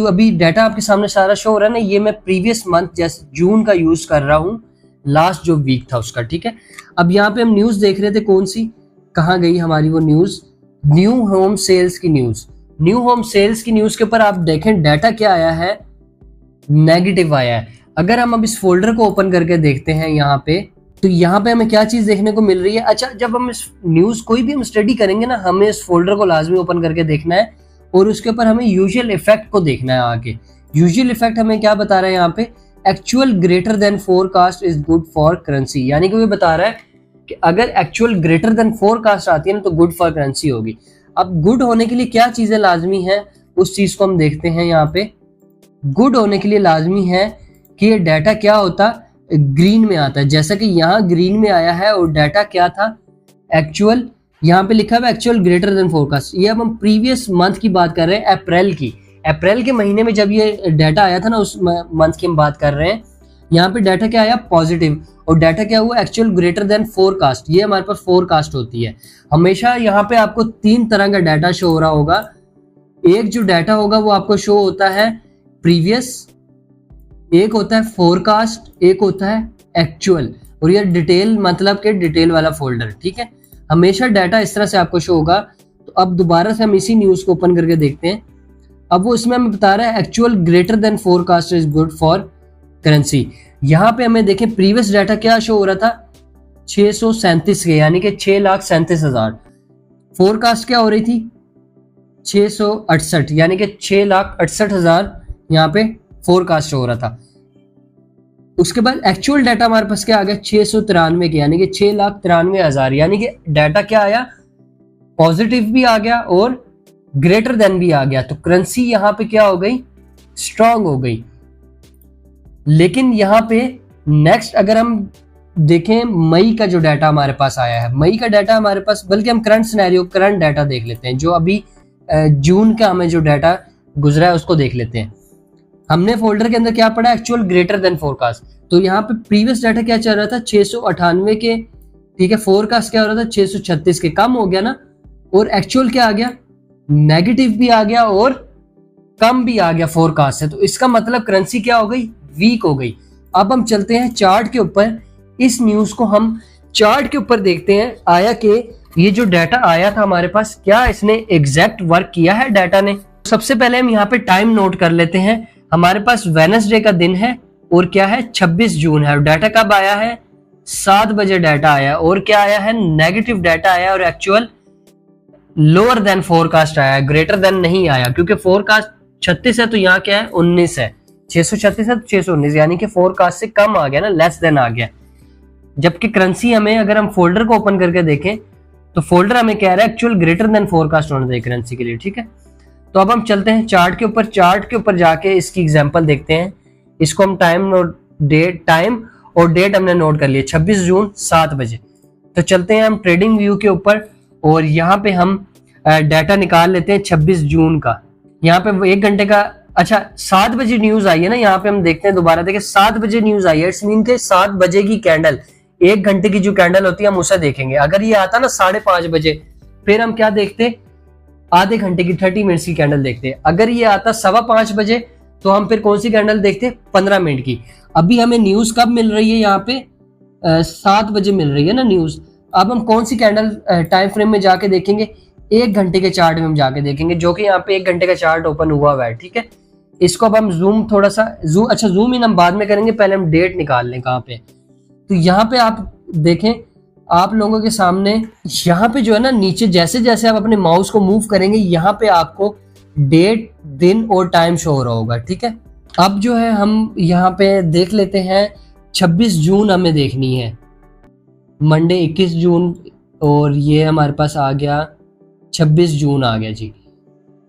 [SPEAKER 1] अभी डाटा आपके सामने सारा शो हो रहा है ना, ये मैं प्रीवियस मंथ जैसे जून का यूज कर रहा हूँ, लास्ट जो वीक था उसका, ठीक है। अब यहाँ पे हम न्यूज देख रहे थे, कौन सी, कहाँ गई हमारी वो न्यूज, न्यू होम सेल्स की न्यूज। न्यू होम सेल्स की न्यूज के ऊपर आप देखें डाटा क्या आया है, नेगेटिव आया है। अगर हम अब इस फोल्डर को ओपन करके देखते हैं यहाँ पे, तो यहाँ पे हमें क्या चीज देखने को मिल रही है। अच्छा, जब हम इस न्यूज कोई भी हम स्टडी करेंगे ना, हमें इस फोल्डर को लाजमी ओपन करके देखना है और उसके ऊपर हमें यूजुअल इफेक्ट को देखना है आगे। यूजुअल इफेक्ट हमें क्या बता रहा है यहाँ पे, actual greater than forecast is good for currency, यानी कि वो बता रहा है कि अगर एक्चुअल ग्रेटर देन फोरकास्ट आती है ना तो गुड फॉर करेंसी होगी। अब गुड होने के लिए क्या चीजें लाजमी है, उस चीज को हम देखते हैं। यहाँ पे गुड होने के लिए लाजमी है कि ये डाटा क्या होता, ग्रीन में आता है, जैसा कि यहाँ ग्रीन में आया है। और डाटा क्या था, एक्चुअल, यहाँ पे लिखा हुआ एक्चुअल ग्रेटर देन फोरकास्ट। ये अब हम प्रीवियस मंथ की बात कर रहे हैं, अप्रैल की। अप्रैल के महीने में जब ये डाटा आया था ना, उस मंथ की हम बात कर रहे हैं। यहाँ पे डाटा क्या आया, पॉजिटिव। और डाटा क्या हुआ, एक्चुअल ग्रेटर देन फोरकास्ट। ये हमारे पास फोरकास्ट होती है। हमेशा यहाँ पे आपको 3 तरह का डाटा शो हो रहा होगा। एक जो डाटा होगा वो आपको शो होता है प्रीवियस, एक होता है फोरकास्ट, एक होता है एक्चुअल। और ये डिटेल मतलब के डिटेल वाला फोल्डर, ठीक है। हमेशा डाटा इस तरह से आपको शो होगा। तो अब दोबारा से हम इसी न्यूज को ओपन करके देखते हैं। अब वो इसमें हमें बता रहा है actual greater than forecast is good for currency. यहाँ पे हमें देखें प्रीवियस डाटा क्या शो हो रहा था, 637 के, यानी कि 6,37,000। फोरकास्ट क्या हो रही थी, 668, यानी कि 6,68,000 यहाँ पे फोरकास्ट हो रहा था। उसके बाद एक्चुअल डाटा हमारे पास क्या आ गया, 693 के, यानी कि 6,93,000। यानी कि डाटा क्या आया, पॉजिटिव भी आ गया और ग्रेटर देन भी आ गया। तो करेंसी यहाँ पे क्या हो गई, स्ट्रांग हो गई। लेकिन यहाँ पे नेक्स्ट अगर हम देखें मई का जो डाटा हमारे पास आया है, मई का डाटा हमारे पास, बल्कि हम करंट सिनेरियो, करंट डाटा देख लेते हैं। जो अभी जून का हमें जो डाटा गुजरा है उसको देख लेते हैं। हमने फोल्डर के अंदर क्या पढ़ा, एक्चुअल ग्रेटर देन फोरकास्ट। तो यहाँ पे प्रीवियस डाटा क्या चल रहा था, 698 के, ठीक है। फोरकास्ट क्या हो रहा था, 636 के, कम हो गया ना। और एक्चुअल क्या आ गया, नेगेटिव भी आ गया और कम भी आ गया फोरकास्ट से। तो इसका मतलब करेंसी क्या हो गई, वीक हो गई। अब हम चलते हैं चार्ट के ऊपर। इस न्यूज को हम चार्ट के ऊपर देखते हैं, आया कि ये जो डाटा आया था हमारे पास, क्या इसने एग्जैक्ट वर्क किया है डाटा ने। सबसे पहले हम यहाँ पे टाइम नोट कर लेते हैं। हमारे पास वेडनेसडे का दिन है और क्या है, 26 जून है। और डाटा कब आया है, 7 बजे डाटा आया। और क्या आया है, नेगेटिव डाटा आया और एक्चुअल लोअर देन फोरकास्ट आया, ग्रेटर देन नहीं आया, क्योंकि फोरकास्ट 36 है तो यहाँ क्या है, 19 है। 636 है तो 619, यानी कि फोरकास्ट से कम आ गया ना, लेस देन आ गया। जबकि करेंसी हमें, अगर हम फोल्डर को ओपन करके देखें तो फोल्डर हमें कह रहा है एक्चुअल ग्रेटर देन फोरकास्ट होना चाहिए करेंसी के लिए, ठीक है। तो अब हम चलते हैं चार्ट के ऊपर। चार्ट के ऊपर जाके इसकी एग्जांपल देखते हैं। इसको हम टाइम और डेट हमने नोट कर लिया, 26 जून 7 बजे। तो चलते हैं हम ट्रेडिंग व्यू के ऊपर और यहाँ पे हम डाटा निकाल लेते हैं 26 जून का। यहाँ पे 1 घंटे का, अच्छा 7 बजे न्यूज आई है ना, यहाँ पे हम देखते हैं दोबारा, देखिए 7 बजे न्यूज आई है। इट्स मीन के 7 बजे की कैंडल, 1 घंटे की जो कैंडल होती है हम उसे देखेंगे। अगर ये आता ना 5:30 बजे, फिर हम क्या देखते, आधे घंटे की 30 मिनट्स की कैंडल देखते हैं। अगर ये आता 5:15 बजे तो हम फिर कौन सी कैंडल देखते, 15 मिनट की। अभी हमें न्यूज कब मिल रही है, यहाँ पे 7 बजे मिल रही है ना न्यूज। अब हम कौन सी कैंडल टाइम फ्रेम में जाके देखेंगे, 1 घंटे के चार्ट में हम जाके देखेंगे, जो कि यहाँ पे 1 घंटे का चार्ट ओपन हुआ है, ठीक है। इसको अब हम जूम थोड़ा सा जूम इन हम बाद में करेंगे, पहले हम डेट निकाल लें कहाँ पे। तो यहाँ पे आप देखें, आप लोगों के सामने यहाँ पे जो है ना, नीचे जैसे जैसे आप अपने माउस को मूव करेंगे, यहाँ पे आपको डेट, दिन और टाइम शो हो रहा होगा, ठीक है। अब जो है हम यहाँ पे देख लेते हैं, 26 जून हमें देखनी है, मंडे 21 जून, और ये हमारे पास आ गया 26 जून आ गया जी।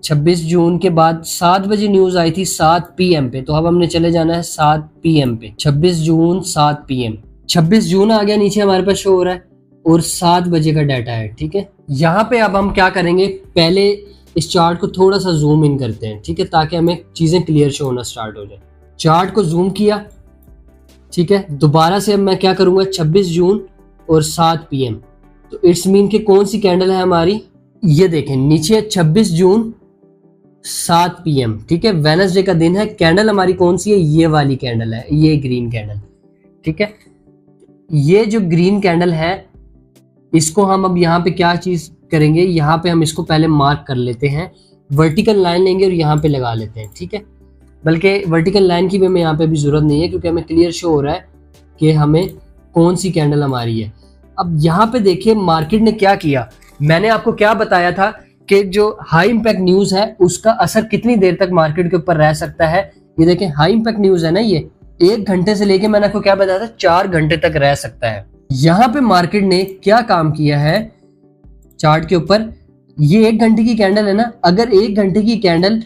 [SPEAKER 1] 26 जून के बाद 7 बजे न्यूज आई थी 7 PM पे, तो अब हमने चले जाना है 7 PM पे। 26 जून 7 PM, 26 जून आ गया, नीचे हमारे पास शो हो रहा है, और 7 बजे का डाटा है, ठीक है। यहाँ पे अब हम क्या करेंगे, पहले इस चार्ट को थोड़ा सा जूम इन करते हैं, ठीक है, ताकि हमें चीजें क्लियर शो होना स्टार्ट हो जाए। चार्ट को जूम किया, ठीक है। दोबारा से अब मैं क्या करूंगा, 26 जून और 7 PM, तो इट्स मीन कि कौन सी कैंडल है हमारी, ये देखें नीचे 26 जून 7 PM, ठीक है, वेडनेसडे का दिन है। कैंडल हमारी कौन सी है, ये वाली कैंडल है, ये ग्रीन कैंडल, ठीक है। ये जो ग्रीन कैंडल है, इसको हम अब यहाँ पे क्या चीज करेंगे, यहाँ पे हम इसको पहले मार्क कर लेते हैं, वर्टिकल लाइन लेंगे और यहाँ पे लगा लेते हैं, ठीक है। बल्कि वर्टिकल लाइन की भी हमें यहाँ पे भी जरूरत नहीं है, क्योंकि हमें क्लियर शो हो रहा है कि हमें कौन सी कैंडल हमारी है। अब यहाँ पे देखिए मार्केट ने क्या किया, मैंने आपको क्या बताया था कि जो हाई इंपैक्ट न्यूज है उसका असर कितनी देर तक मार्केट के ऊपर रह सकता है। ये देखें हाई इंपैक्ट न्यूज है ना, ये 1 घंटे से लेके मैंने आपको क्या बताया था, 4 घंटे तक रह सकता है। यहाँ पे मार्केट ने क्या काम किया है चार्ट के ऊपर, ये 1 घंटे की कैंडल है ना, अगर 1 घंटे की कैंडल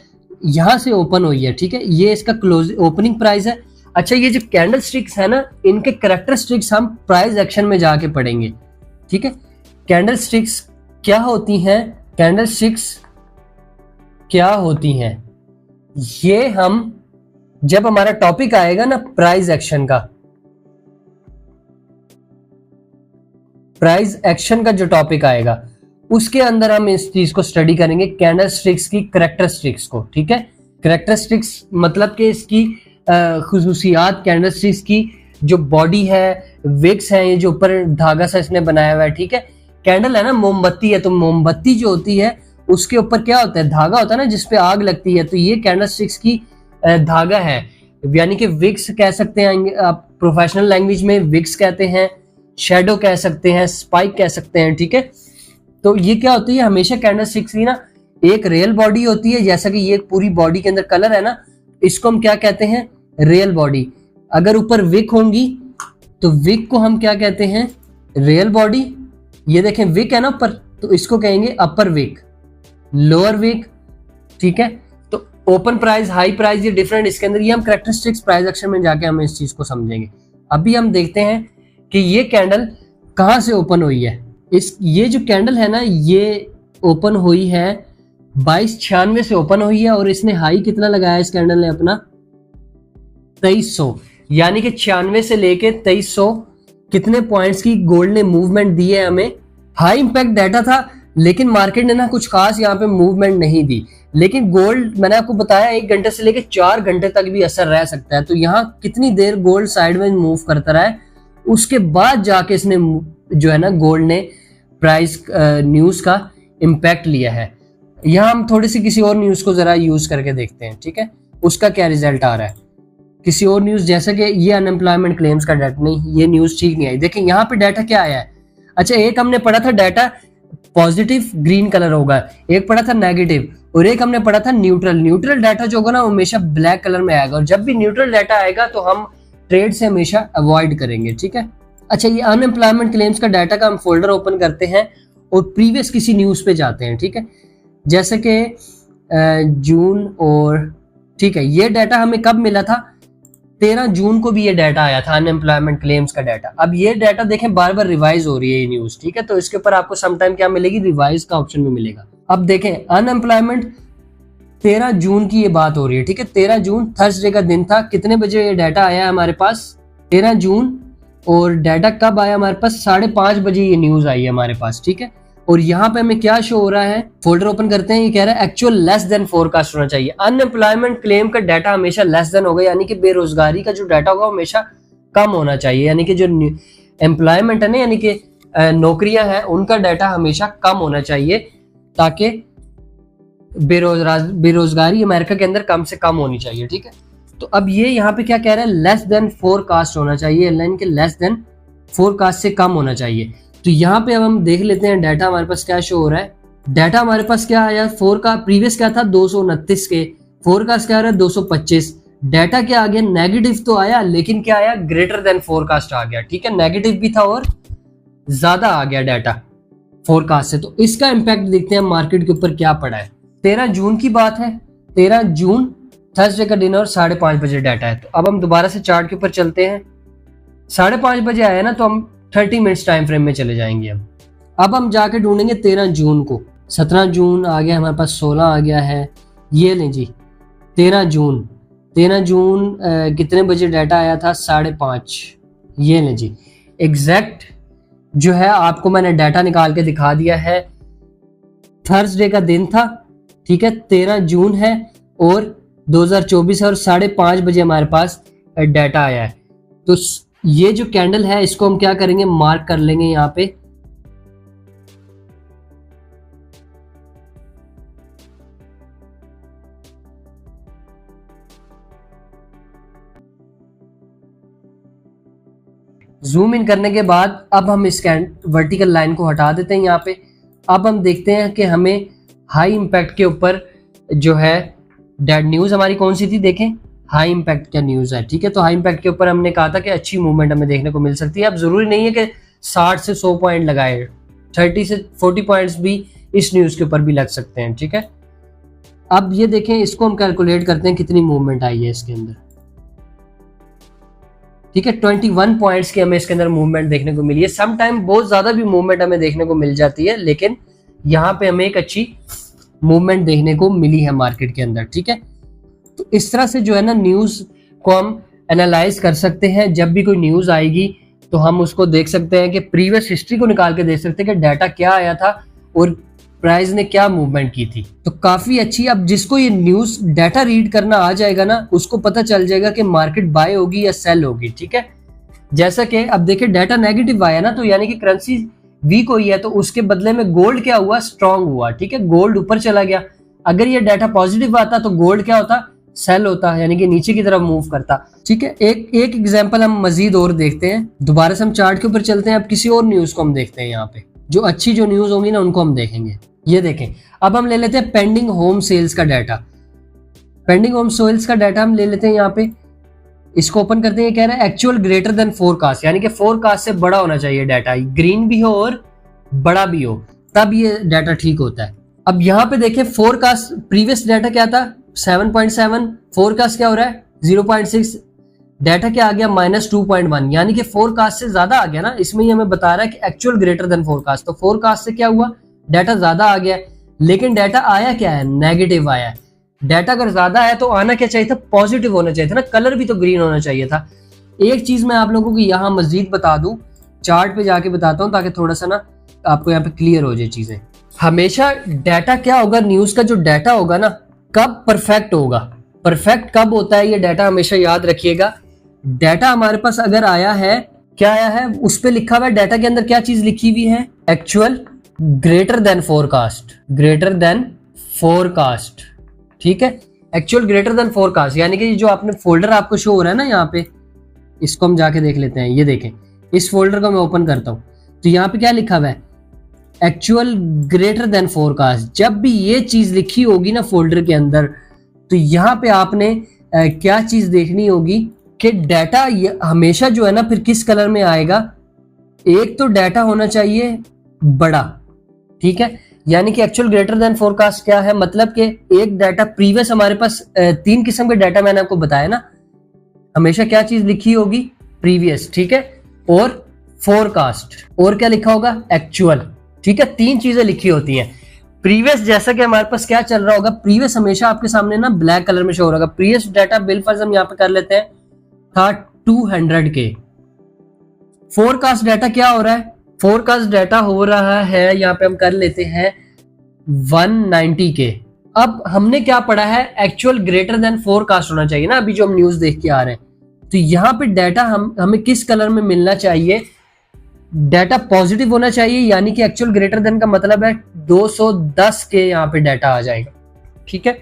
[SPEAKER 1] यहाँ से ओपन हुई है, ठीक है, ये इसका क्लोज ओपनिंग प्राइस है। अच्छा, ये जो कैंडल स्टिक्स है ना, इनके कैरेक्टरिस्टिक्स हम प्राइस एक्शन में जाके पढ़ेंगे, ठीक है। कैंडल स्टिक्स क्या होती हैं, कैंडल स्टिक्स क्या होती हैं, ये हम जब हमारा टॉपिक आएगा ना प्राइस एक्शन का, प्राइस एक्शन का जो टॉपिक आएगा उसके अंदर हम इस चीज को स्टडी करेंगे, कैंडल स्टिक्स की कैरेक्टरिस्टिक्स को, ठीक है। कैरेक्टरिस्टिक्स मतलब कि इसकी खुसूसियात, कैंडल स्टिक्स की जो बॉडी है, विक्स है, ये जो ऊपर धागा सा इसने बनाया हुआ है, ठीक है। कैंडल है ना, मोमबत्ती है, तो मोमबत्ती जो होती है उसके ऊपर क्या होता है, धागा होता है ना जिसपे आग लगती है, तो ये कैंडल स्टिक्स की धागा है, यानी कि विक्स कह सकते हैं आप, प्रोफेशनल लैंग्वेज में विक्स कहते हैं, शेडो कह सकते हैं, स्पाइक कह सकते हैं, ठीक है। तो ये क्या होती है, हमेशा कैंडल स्टिक्स की ना एक रियल बॉडी होती है, जैसा कि ये पूरी बॉडी के अंदर कलर है ना, इसको हम क्या कहते हैं, रियल बॉडी। अगर ऊपर विक होंगी तो विक को हम क्या कहते हैं, रियल बॉडी। ये देखें विक है ना ऊपर, तो इसको कहेंगे अपर विक, लोअर विक, ठीक है। तो ओपन प्राइस, हाई प्राइस, ये डिफरेंट, इसके अंदर ये हम कैरेक्टरिस्टिक्स प्राइस एक्शन में जाके हम इस चीज को समझेंगे। अभी हम देखते हैं कि ये कैंडल कहां से ओपन हुई है। ये जो कैंडल है ना, ये ओपन हुई है 2296 से ओपन हुई है, और इसने हाई कितना लगाया इस कैंडल ने अपना, 2300, यानी कि 96 से लेके 2300 कितने पॉइंट्स की गोल्ड ने मूवमेंट दी है हमें। हाई इंपैक्ट डाटा था, लेकिन मार्केट ने ना कुछ खास यहाँ पे मूवमेंट नहीं दी, लेकिन गोल्ड मैंने आपको बताया 1 घंटे से लेके 4 घंटे तक भी असर रह सकता है। तो यहाँ कितनी देर गोल्ड साइडवेज मूव करता रहा है, उसके बाद जाके इसने जो है ना गोल्ड ने प्राइस न्यूज का इम्पैक्ट लिया है। यहाँ हम थोड़ी सी किसी और न्यूज को जरा यूज करके देखते हैं, ठीक है, उसका क्या रिजल्ट आ रहा है। किसी और न्यूज, जैसे कि ये अनएम्प्लॉयमेंट क्लेम्स का डाटा, नहीं ये न्यूज ठीक नहीं आई। देखें यहाँ पे डाटा क्या आया है, अच्छा एक हमने पढ़ा था डाटा पॉजिटिव ग्रीन कलर होगा, एक पढ़ा था नेगेटिव, और एक हमने पढ़ा था न्यूट्रल। न्यूट्रल डाटा जो होगा ना हमेशा ब्लैक कलर में आएगा, और जब भी न्यूट्रल डाटा आएगा तो हम ट्रेड से हमेशा अवॉइड करेंगे, ठीक है। अच्छा, ये अनएम्प्लॉयमेंट क्लेम्स का डाटा का हम फोल्डर ओपन करते हैं और प्रीवियस किसी न्यूज पे जाते हैं, ठीक है, जैसे कि जून, और ठीक है, ये डाटा हमें कब मिला था, 13 जून को भी ये डाटा आया था अनएम्प्लॉयमेंट क्लेम्स का डाटा। अब ये डाटा देखें बार बार रिवाइज हो रही है ये न्यूज, ठीक है, तो इसके ऊपर आपको समटाइम क्या मिलेगी, रिवाइज का ऑप्शन भी मिलेगा। अब देखें अनएम्प्लॉयमेंट 13 जून की ये बात हो रही है, ठीक है, 13 जून थर्सडे का दिन था, कितने बजे ये डाटा आया हमारे पास, 13 जून, और डाटा कब आया हमारे पास, 5:30 बजे ये न्यूज आई है हमारे पास, ठीक है। और यहाँ पे हमें क्या शो हो रहा है, फोल्डर ओपन करते हैं, ये कह रहा है एक्चुअल लेस देन फोरकास्ट होना चाहिए। अनएम्प्लॉयमेंट क्लेम का डाटा हमेशा लेस देन होगा, यानी कि बेरोजगारी का जो डाटा होगा हमेशा कम होना चाहिए, यानी कि जो एम्प्लॉयमेंट है ना, यानी कि नौकरियां हैं, उनका डाटा हमेशा कम होना चाहिए। ताकि बेरोजगारी अमेरिका के अंदर कम से कम होनी चाहिए। ठीक है, तो अब ये यहाँ पे क्या कह रहा है, लेस देन फोरकास्ट होना चाहिए, लाइन के लेस देन फोरकास्ट से कम होना चाहिए। तो यहाँ पे अब हम देख लेते हैं डाटा हमारे पास क्या शो हो रहा है। डाटा हमारे पास क्या आया, प्रीवियस क्या था 229 के, फोरकास्ट क्या आ रहा है 225। डाटा क्या आ गया, नेगेटिव तो आया, लेकिन क्या आया, ग्रेटर देन फोरकास्ट आ गया। ठीक है, नेगेटिव भी था और ज्यादा आ गया डाटा फोरकास्ट से। तो इसका इंपैक्ट देखते हैं मार्केट के ऊपर क्या पड़ा है। 13 जून की बात है, 13 जून थर्सडे का दिन और 5:30 बजे डाटा है। तो अब हम दोबारा से चार्ट के ऊपर चलते हैं। 5:30 बजे आया ना, तो हम 30 मिनट्स टाइम फ्रेम में चले जाएंगे। अब हम जाके ढूंढेंगे 13 जून को। 17 जून आ गया हमारे पास, 16 आ गया है, ये लें जी 13 जून। 13 जून कितने बजे डाटा आया था, 5:30, ये लें जी एग्जैक्ट जो है आपको मैंने डाटा निकाल के दिखा दिया है। थर्सडे का दिन था, ठीक है, 13 जून है और 2024 है और 5:30 बजे हमारे पास डाटा आया है। तो ये जो कैंडल है इसको हम क्या करेंगे, मार्क कर लेंगे यहाँ पे। जूम इन करने के बाद अब हम इस वर्टिकल लाइन को हटा देते हैं यहाँ पे। अब हम देखते हैं कि हमें हाई इंपैक्ट के ऊपर जो है डेड न्यूज हमारी कौन सी थी, देखें हाई इंपैक्ट क्या न्यूज है। ठीक है, तो हाई इंपैक्ट के ऊपर हमने कहा था कि अच्छी मूवमेंट हमें देखने को मिल सकती है। अब जरूरी नहीं है कि 60 से 100 पॉइंट लगाए, 30 से 40 पॉइंट्स भी इस न्यूज के ऊपर भी लग सकते हैं। ठीक है, अब ये देखें, इसको हम कैलकुलेट करते हैं कितनी मूवमेंट आई है इसके अंदर। ठीक है, 21 पॉइंट्स की हमें इसके अंदर मूवमेंट देखने को मिली है। सम टाइम बहुत ज्यादा भी मूवमेंट हमें देखने को मिल जाती है, लेकिन यहाँ पे हमें एक अच्छी मूवमेंट देखने को मिली है मार्केट के अंदर। ठीक है, तो इस तरह से जो है ना न्यूज को हम एनालाइज कर सकते हैं। जब भी कोई न्यूज आएगी तो हम उसको देख सकते हैं कि प्रीवियस हिस्ट्री को निकाल के देख सकते हैं कि डाटा क्या आया था और प्राइस ने क्या मूवमेंट की थी। तो काफी अच्छी, अब जिसको ये न्यूज डाटा रीड करना आ जाएगा ना, उसको पता चल जाएगा कि मार्केट बाय होगी या सेल होगी। ठीक है, जैसा कि अब देखिए डाटा नेगेटिव आया ना, तो यानी कि करेंसी वीक हुई है, तो उसके बदले में गोल्ड क्या हुआ, स्ट्रांग हुआ। ठीक है, गोल्ड ऊपर चला गया। अगर ये डाटा पॉजिटिव आता तो गोल्ड क्या होता, सेल होता, यानी कि नीचे की तरफ मूव करता। ठीक है, एक एग्जांपल हम मजीद और देखते हैं। दोबारा से हम चार्ट के ऊपर चलते हैं। अब किसी और न्यूज को हम देखते हैं, यहाँ पे जो अच्छी जो न्यूज होंगी ना उनको हम देखेंगे। ये देखें, अब हम ले लेते हैं पेंडिंग होम सेल्स का डाटा। पेंडिंग होम सेल्स का डाटा हम ले लेते हैं यहाँ पे, इसको ओपन करते हैं। ये कह रहा है एक्चुअल ग्रेटर देन फोरकास्ट, यानी कि फोरकास्ट से बड़ा होना चाहिए डाटा, ग्रीन भी हो और बड़ा भी हो, तब ये डाटा ठीक होता है। अब यहाँ पे देखें फोरकास्ट, प्रीवियस डाटा क्या था 7.7, फोरकास्ट क्या हो रहा है 0.6, डाटा क्या आ गया -2.1, यानी कि फोरकास्ट से ज्यादा आ गया ना। इसमें ही हमें बता रहा है कि एक्चुअल ग्रेटर देन फोरकास्ट, तो फोरकास्ट से क्या हुआ, डाटा ज्यादा आ गया, लेकिन डाटा आया क्या है, नेगेटिव आया है। डाटा अगर ज्यादा है तो आना क्या चाहिए था, पॉजिटिव होना चाहिए था ना, कलर भी तो ग्रीन होना चाहिए था। एक चीज मैं आप लोगों को यहाँ मजीद बता दूं, चार्ट पे जाके बताता हूँ ताकि थोड़ा सा ना आपको यहाँ पे क्लियर हो जाए चीजें। हमेशा डाटा क्या होगा, न्यूज का जो डाटा होगा ना, कब परफेक्ट होगा, परफेक्ट कब होता है, ये डाटा हमेशा याद रखिएगा। डाटा हमारे पास अगर आया है, क्या आया है, उस पर लिखा हुआ है डाटा के अंदर क्या चीज लिखी हुई है, actual greater than forecast, greater than forecast. ठीक है, एक्चुअल ग्रेटर देन फोरकास्ट, यानी कि जो आपने फोल्डर आपको शो हो रहा है ना यहाँ पे, इसको हम जाके देख लेते हैं। ये देखें, इस फोल्डर को मैं ओपन करता हूँ, तो यहाँ पे क्या लिखा हुआ है, एक्चुअल ग्रेटर देन फोरकास्ट। जब भी ये चीज लिखी होगी ना फोल्डर के अंदर, तो यहाँ पे आपने क्या चीज देखनी होगी कि डाटा हमेशा जो है ना फिर किस कलर में आएगा, एक तो डाटा होना चाहिए बड़ा। ठीक है, यानी कि एक्चुअल ग्रेटर देन फोरकास्ट क्या है, मतलब कि एक डाटा प्रीवियस, हमारे पास 3 किस्म के डाटा मैंने आपको बताया ना, हमेशा क्या चीज लिखी होगी, प्रीवियस, ठीक है, और फोरकास्ट, और क्या लिखा होगा, एक्चुअल। ठीक है, 3 चीजें लिखी होती हैं। प्रीवियस जैसा कि हमारे पास क्या चल रहा होगा, प्रीवियस हमेशा आपके सामने ना ब्लैक कलर में शो हो रहा होगा। प्रीवियस डाटा बिलफर्ज हम यहाँ पे कर लेते हैं था 200 के। फोरकास्ट डाटा क्या हो रहा है, फोरकास्ट डाटा हो रहा है, यहाँ पे हम कर लेते हैं 190 के। अब हमने क्या पढ़ा है, एक्चुअल ग्रेटर देन फोरकास्ट होना चाहिए ना, अभी जो हम न्यूज देख के आ रहे हैं। तो यहाँ पे डाटा हमें किस कलर में मिलना चाहिए, डाटा पॉजिटिव होना चाहिए, यानी कि एक्चुअल ग्रेटर देन का मतलब है 210 के यहाँ पे डाटा आ जाएगा। ठीक है,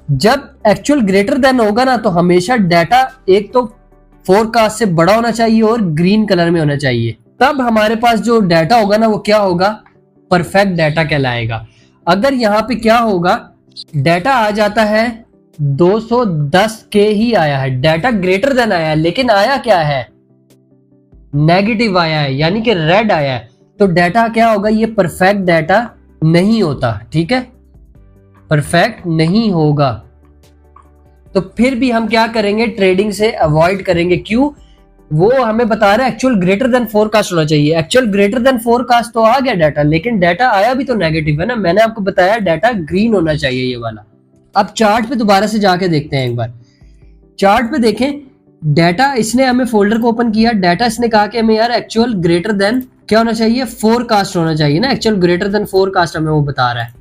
[SPEAKER 1] जब एक्चुअल ग्रेटर देन होगा ना तो हमेशा डाटा एक तो फोरकास्ट से बड़ा होना चाहिए और ग्रीन कलर में होना चाहिए, तब हमारे पास जो डाटा होगा ना वो क्या होगा, परफेक्ट डाटा कहलाएगा। अगर यहाँ पे क्या होगा, डाटा आ जाता है 210 के ही आया है, डाटा ग्रेटर देन आया है, लेकिन आया क्या है, नेगेटिव आया है, यानी कि रेड आया है, तो डाटा क्या होगा, ये परफेक्ट डाटा नहीं होता। ठीक है, परफेक्ट नहीं होगा। तो फिर भी हम क्या करेंगे, ट्रेडिंग से अवॉइड करेंगे। क्यों, वो हमें बता रहा है एक्चुअल ग्रेटर देन फोरकास्ट होना चाहिए। एक्चुअल ग्रेटर देन फोरकास्ट तो आ गया डाटा, लेकिन डाटा आया भी तो नेगेटिव है ना। मैंने आपको बताया डाटा ग्रीन होना चाहिए ये वाला। अब चार्ट पे दोबारा से जाके देखते हैं एक बार। चार्ट पे देखें, डाटा इसने हमें फोल्डर को ओपन किया, डाटा इसने कहा कि हमें यार एक्चुअल ग्रेटर देन क्या होना चाहिए, फोरकास्ट होना चाहिए ना। एक्चुअल ग्रेटर देन फोरकास्ट हमें वो बता रहा है।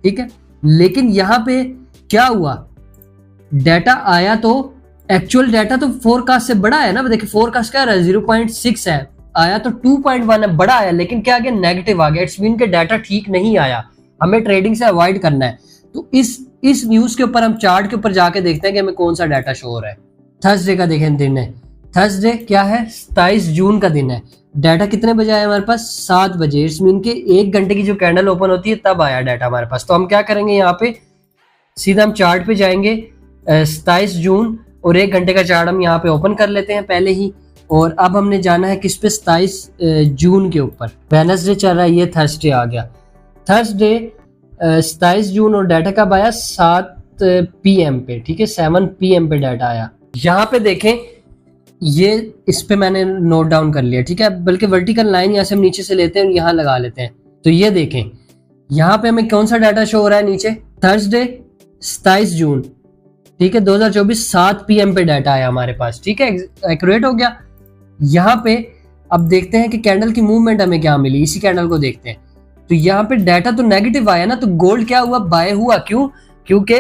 [SPEAKER 1] ठीक है, लेकिन यहाँ पे क्या हुआ, डाटा आया तो एक्चुअल डाटा तो फोरकास्ट से बड़ा है ना। देखिए फोरकास्ट क्या रहा है, 0.6 है, आया तो 2.1 है, बड़ा आया, लेकिन क्या आ गया, नेगेटिव आ गया। इट्स मीन के डाटा ठीक नहीं आया, हमें ट्रेडिंग से अवॉइड करना है। तो इस न्यूज के ऊपर हम चार्ट के ऊपर जाके देखते हैं कि हमें कौन सा डाटा शो हो रहा है। थर्सडे का देखें दिन है, थर्सडे क्या है, 27 जून का दिन है। डाटा कितने बजे आया हमारे पास, 7 बजे। इट्स मीन के 1 घंटे की जो कैंडल ओपन होती है तब आया डाटा हमारे पास। तो हम क्या करेंगे, यहाँ पे सीधा हम चार्ट पे जाएंगे, 27 जून और 1 घंटे का चार्ट हम यहाँ पे ओपन कर लेते हैं पहले ही। और अब हमने जाना है किस पे, 27 जून के ऊपर। वेडनेसडे चल रहा है, ये थर्सडे आ गया। थर्सडे 27 जून और डाटा कब आया, 7 PM पे। ठीक है, 7 PM पे डाटा आया। यहाँ पे देखें, ये इस पे मैंने नोट डाउन कर लिया। ठीक है, बल्कि वर्टिकल लाइन यहाँ से हम नीचे से लेते हैं और यहाँ लगा लेते हैं। तो ये देखें, यहाँ पे हमें कौन सा डाटा शो हो रहा है नीचे, थर्सडे 27 जून। ठीक है, 2024 7 PM पे डाटा आया हमारे पास। ठीक है, एक्यूरेट हो गया। यहाँ पे अब देखते हैं कि कैंडल की मूवमेंट हमें क्या मिली, इसी कैंडल को देखते हैं। तो यहाँ पे डाटा तो नेगेटिव आया ना, तो गोल्ड क्या हुआ, बाय हुआ। क्यों, क्योंकि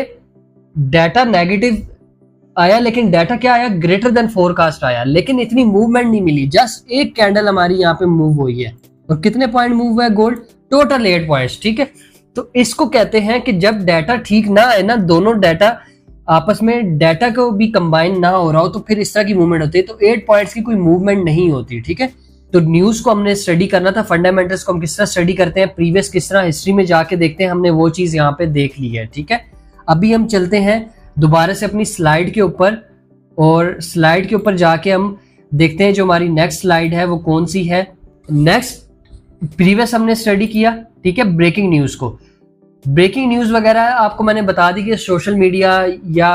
[SPEAKER 1] डाटा नेगेटिव आया, लेकिन डाटा क्या आया, ग्रेटर देन फोरकास्ट आया, लेकिन इतनी मूवमेंट नहीं मिली। जस्ट एक कैंडल हमारी यहाँ पे मूव हुई है। और कितने पॉइंट मूव हुआ है गोल्ड, टोटल 8 पॉइंट्स। ठीक है, तो इसको कहते हैं कि जब डाटा ठीक ना आए ना, दोनों डाटा आपस में डाटा को भी कंबाइन ना हो रहा हो, तो फिर इस तरह की मूवमेंट होती है। तो 8 पॉइंट्स की कोई मूवमेंट नहीं होती। ठीक है, तो न्यूज को हमने स्टडी करना था, फंडामेंटल्स को हम किस तरह स्टडी करते हैं, प्रीवियस किस तरह हिस्ट्री में जाके देखते हैं, हमने वो चीज यहाँ पे देख ली है। ठीक है, अभी हम चलते हैं दोबारा से अपनी स्लाइड के ऊपर, और स्लाइड के ऊपर जाके हम देखते हैं जो हमारी नेक्स्ट स्लाइड है वो कौन सी है। नेक्स्ट प्रीवियस हमने स्टडी किया, ठीक है, ब्रेकिंग न्यूज को। ब्रेकिंग न्यूज वगैरह आपको मैंने बता दी कि सोशल मीडिया या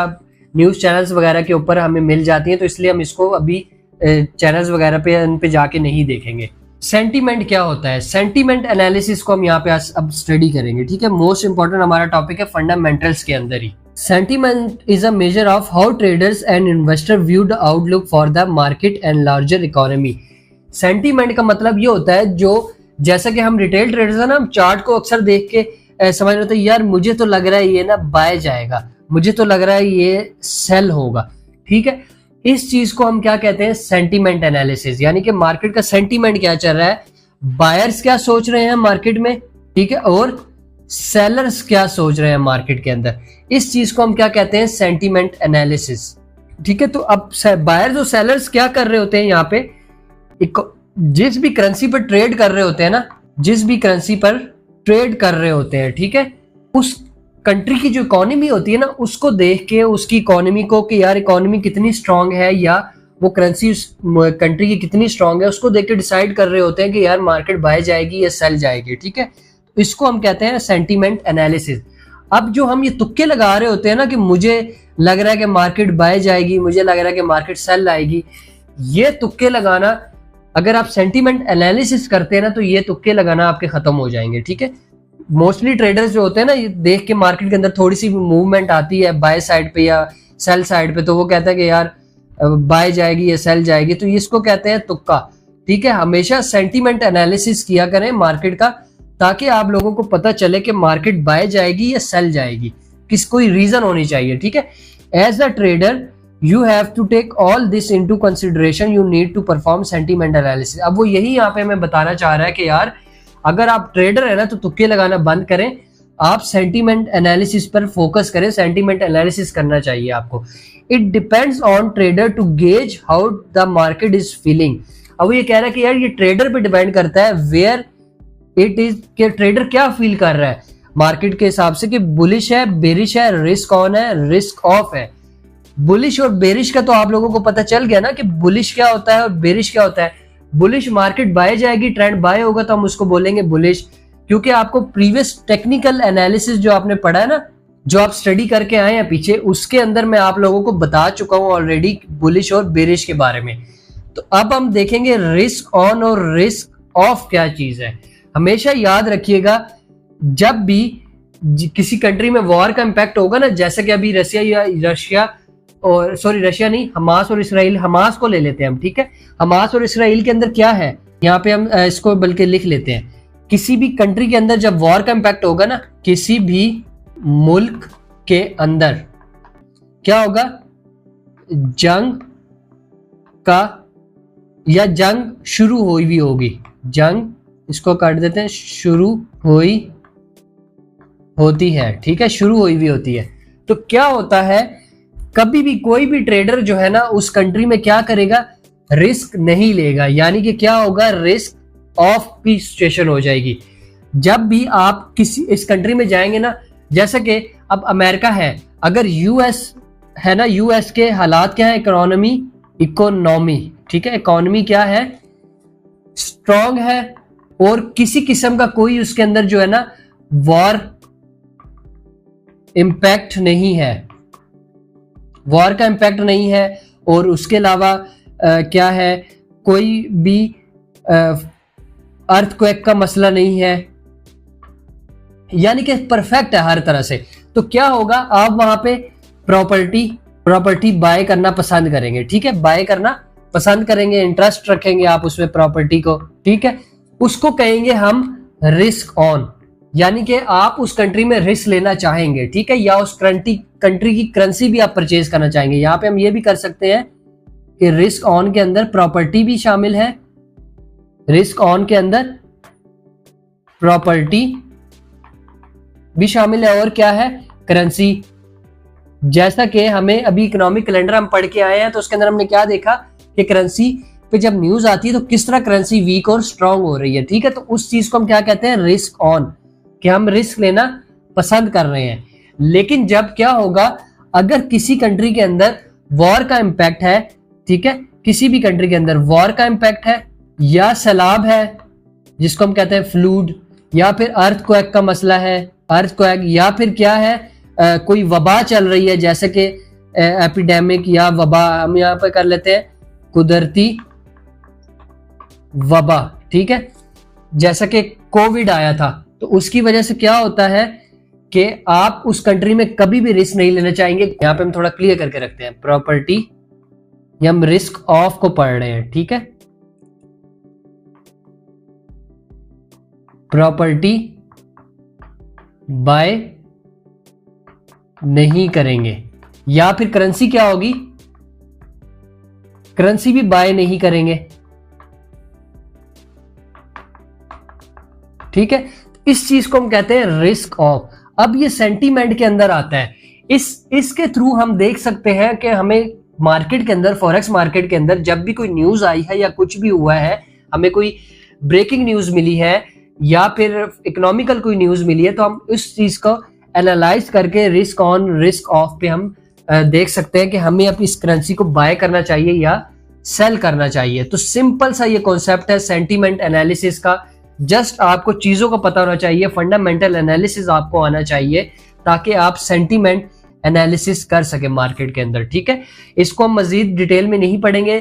[SPEAKER 1] न्यूज चैनल्स वगैरह के ऊपर हमें मिल जाती हैं, तो इसलिए हम इसको अभी चैनल्स वगैरह पे इन पे जाके नहीं देखेंगे। सेंटीमेंट क्या होता है, सेंटीमेंट एनालिसिस को हम यहाँ पे अब स्टडी करेंगे। ठीक है, मोस्ट इंपॉर्टेंट हमारा टॉपिक है फंडामेंटल्स के अंदर ही। Sentiment is a measure of how traders and investors view the outlook for the market and larger economy. Sentiment का मतलब ये होता है, जो जैसा कि हम रिटेल ट्रेडर्स है ना, हम चार्ट को अक्सर देख के समझ रहे होते हैं यार मुझे तो लग रहा है ये ना बाय जाएगा, मुझे तो लग रहा है ये सेल होगा। ठीक है, इस चीज को हम क्या कहते हैं, सेंटीमेंट एनालिसिस। यानी कि मार्केट का सेंटीमेंट क्या चल रहा है, बायर्स क्या सोच रहे हैं मार्केट में, ठीक है, और सेलर्स क्या सोच रहे हैं मार्केट के अंदर, इस चीज को हम क्या कहते हैं, सेंटीमेंट एनालिसिस। ठीक है, तो अब बायर्स और सेलर्स क्या कर रहे होते हैं यहाँ पे, जिस भी करेंसी पर ट्रेड कर रहे होते हैं ना, जिस भी करेंसी पर ट्रेड कर रहे होते हैं, ठीक है, उस कंट्री की जो इकोनॉमी होती है ना, उसको देख के उसकी इकोनॉमी को कि यार इकोनॉमी कितनी स्ट्रांग है या वो करेंसी उस कंट्री की कितनी स्ट्रांग है, उसको देख के डिसाइड कर रहे होते हैं कि यार मार्केट बाय जाएगी या सेल जाएगी। ठीक है, इसको हम कहते हैं सेंटीमेंट एनालिसिस। अब जो हम ये तुक्के लगा रहे होते हैं ना कि मुझे लग रहा है कि मार्केट बाय जाएगी, मुझे लग रहा है कि मार्केट सेल आएगी, ये तुक्के लगाना अगर आप सेंटीमेंट एनालिसिस करते हैं ना, तो ये तुक्के लगाना आपके खत्म हो जाएंगे। ठीक है, मोस्टली ट्रेडर्स जो होते हैं ना, ये देख के मार्केट के अंदर थोड़ी सी मूवमेंट आती है बाय साइड पे या सेल साइड पे, तो वो कहता है कि यार बाय जाएगी या सेल जाएगी, तो इसको कहते हैं तुक्का। ठीक है, हमेशा सेंटीमेंट एनालिसिस किया करें मार्केट का, ताकि आप लोगों को पता चले कि मार्केट बाय जाएगी या सेल जाएगी, किस कोई रीजन होनी चाहिए। ठीक है, as a trader you have to take all this into consideration, you need to perform sentiment analysis. अब वो यही यहाँ पे हमें बताना चाह रहा है कि यार अगर आप ट्रेडर है ना तो तुक्के लगाना बंद करें, आप सेंटीमेंट एनालिसिस पर फोकस करें। सेंटीमेंट एनालिसिस करना चाहिए आपको। It depends on trader to gauge how the market is feeling. अब ये कह रहा है कि यार ये ट्रेडर पे डिपेंड करता है वेयर इट इज, कि ट्रेडर क्या फील कर रहा है मार्केट के हिसाब से, कि बुलिश है, बेरिश है, रिस्क ऑन है, रिस्क ऑफ है। बुलिश और बेरिश का तो आप लोगों को पता चल गया ना कि बुलिश क्या होता है और बेरिश क्या होता है। बुलिश मार्केट बाय जाएगी, ट्रेंड बाय होगा तो हम उसको बोलेंगे बुलिश, क्योंकि आपको प्रीवियस टेक्निकल एनालिसिस जो आपने पढ़ा है ना, जो आप स्टडी करके आए हैं पीछे, उसके अंदर मैं आप लोगों को बता चुका हूं ऑलरेडी बुलिश और बेरिश के बारे में। तो अब हम देखेंगे रिस्क ऑन और रिस्क ऑफ क्या चीज है। हमेशा याद रखिएगा जब भी किसी कंट्री में वॉर का इंपैक्ट होगा ना, जैसे कि अभी रशिया नहीं, हमास और इसराइल, हमास को ले लेते हैं हम, ठीक है। हमास और इसराइल के अंदर क्या है, यहाँ पे हम इसको बल्कि लिख लेते हैं। किसी भी कंट्री के अंदर जब वॉर का इंपैक्ट होगा ना, किसी भी मुल्क के अंदर क्या होगा, जंग का, या जंग शुरू हुई भी होगी, जंग इसको काट देते हैं, शुरू हुई होती है, ठीक है, शुरू हुई भी होती है। तो क्या होता है, कभी भी कोई भी ट्रेडर जो है ना उस कंट्री में क्या करेगा, रिस्क नहीं लेगा, यानी कि क्या होगा, रिस्क ऑफ की सिचुएशन हो जाएगी। जब भी आप किसी इस कंट्री में जाएंगे ना, जैसे कि अब अमेरिका है, अगर यूएस है ना, यूएस के हालात क्या है, इकोनॉमी, ठीक है, इकोनॉमी क्या है, स्ट्रॉन्ग है, और किसी किस्म का कोई उसके अंदर जो है ना वॉर इम्पैक्ट नहीं है, वॉर का इम्पैक्ट नहीं है, और उसके अलावा क्या है, कोई भी अर्थक्वेक का मसला नहीं है, यानी कि परफेक्ट है हर तरह से। तो क्या होगा, आप वहां पे प्रॉपर्टी बाय करना पसंद करेंगे, ठीक है, बाय करना पसंद करेंगे, इंटरेस्ट रखेंगे आप उसमें प्रॉपर्टी को, ठीक है, उसको कहेंगे हम रिस्क ऑन, यानी कि आप उस कंट्री में रिस्क लेना चाहेंगे, ठीक है, या उस कंट्री की करेंसी भी आप परचेज करना चाहेंगे। यहाँ पे हम ये भी कर सकते हैं कि रिस्क ऑन के अंदर प्रॉपर्टी भी शामिल है, रिस्क ऑन के अंदर प्रॉपर्टी भी शामिल है, और क्या है, करेंसी। जैसा कि हमें अभी इकोनॉमिक कैलेंडर हम पढ़ के आए हैं, तो उसके अंदर हमने क्या देखा कि करेंसी पे जब न्यूज आती है तो किस तरह करेंसी वीक और स्ट्रांग हो रही है, ठीक है। तो उस चीज को हम क्या कहते हैं, रिस्क ऑन, कि हम रिस्क लेना पसंद कर रहे हैं। लेकिन जब क्या होगा, अगर किसी कंट्री के अंदर वॉर का इंपैक्ट है, ठीक है, किसी भी कंट्री के अंदर वॉर का इंपैक्ट है, या सैलाब है जिसको हम कहते हैं फ्लूड, या फिर अर्थक्वेक का मसला है, अर्थक्वेक, या फिर क्या है, कोई वबा चल रही है, जैसे कि एपिडेमिक या वबा, हम यहाँ पे कर लेते हैं कुदरती वबा, ठीक है, जैसा कि कोविड आया था, तो उसकी वजह से क्या होता है कि आप उस कंट्री में कभी भी रिस्क नहीं लेना चाहेंगे। यहाँ पे हम थोड़ा क्लियर करके रखते हैं, प्रॉपर्टी, या हम रिस्क ऑफ को पढ़ रहे हैं, ठीक है, प्रॉपर्टी बाय नहीं करेंगे, या फिर करेंसी क्या होगी, करेंसी भी बाय नहीं करेंगे, ठीक है। इस चीज को हम कहते हैं रिस्क ऑफ। अब ये सेंटीमेंट के अंदर आता है, इसके थ्रू हम देख सकते हैं कि हमें मार्केट के अंदर, फॉरेक्स मार्केट के अंदर जब भी कोई न्यूज आई है या कुछ भी हुआ है, हमें कोई ब्रेकिंग न्यूज मिली है या फिर इकोनॉमिकल कोई न्यूज मिली है, तो हम इस चीज को एनालाइज करके रिस्क ऑन रिस्क ऑफ पे हम देख सकते हैं कि हमें अपनी इस करेंसी को बाय करना चाहिए या सेल करना चाहिए। तो सिंपल सा ये कॉन्सेप्ट है सेंटीमेंट एनालिसिस का। जस्ट आपको चीजों का पता होना चाहिए, फंडामेंटल एनालिसिस आपको आना चाहिए, ताकि आप सेंटीमेंट एनालिसिस कर सके मार्केट के अंदर, ठीक है। इसको हम मजीद डिटेल में नहीं पढ़ेंगे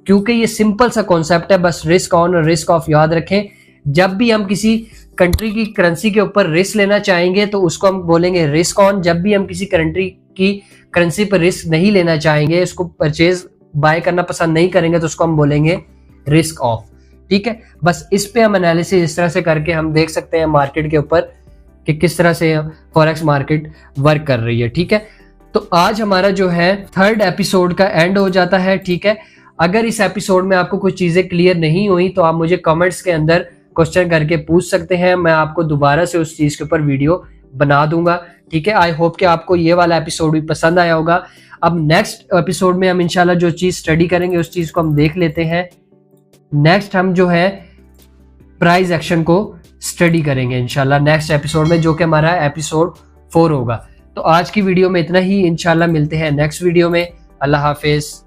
[SPEAKER 1] क्योंकि ये सिंपल सा कॉन्सेप्ट है, बस रिस्क ऑन और रिस्क ऑफ याद रखें। जब भी हम किसी कंट्री की करेंसी के ऊपर रिस्क लेना चाहेंगे तो उसको हम बोलेंगे रिस्क ऑन। जब भी हम किसी कंट्री की करेंसी पर रिस्क नहीं लेना चाहेंगे, उसको परचेज बाय करना पसंद नहीं करेंगे, तो उसको हम बोलेंगे रिस्क ऑफ, ठीक है। बस इस पे हम एनालिसिस इस तरह से करके हम देख सकते हैं मार्केट के ऊपर कि किस तरह से फॉरेक्स मार्केट वर्क कर रही है, ठीक है। तो आज हमारा जो है 3rd एपिसोड का एंड हो जाता है, ठीक है। अगर इस एपिसोड में आपको कुछ चीजें क्लियर नहीं हुई तो आप मुझे कमेंट्स के अंदर क्वेश्चन करके पूछ सकते हैं, मैं आपको दोबारा से उस चीज़ के ऊपर वीडियो बना दूंगा। ठीक है, आई होप कि आपको ये वाला एपिसोड भी पसंद आया होगा। अब नेक्स्ट एपिसोड में हम इंशाल्लाह जो चीज़ स्टडी करेंगे उस चीज़ को हम देख लेते हैं। नेक्स्ट हम जो है प्राइज एक्शन को स्टडी करेंगे इंशाल्लाह नेक्स्ट एपिसोड में, जो कि हमारा एपिसोड 4 होगा। तो आज की वीडियो में इतना ही, इंशाल्लाह मिलते हैं नेक्स्ट वीडियो में। अल्लाह हाफिज।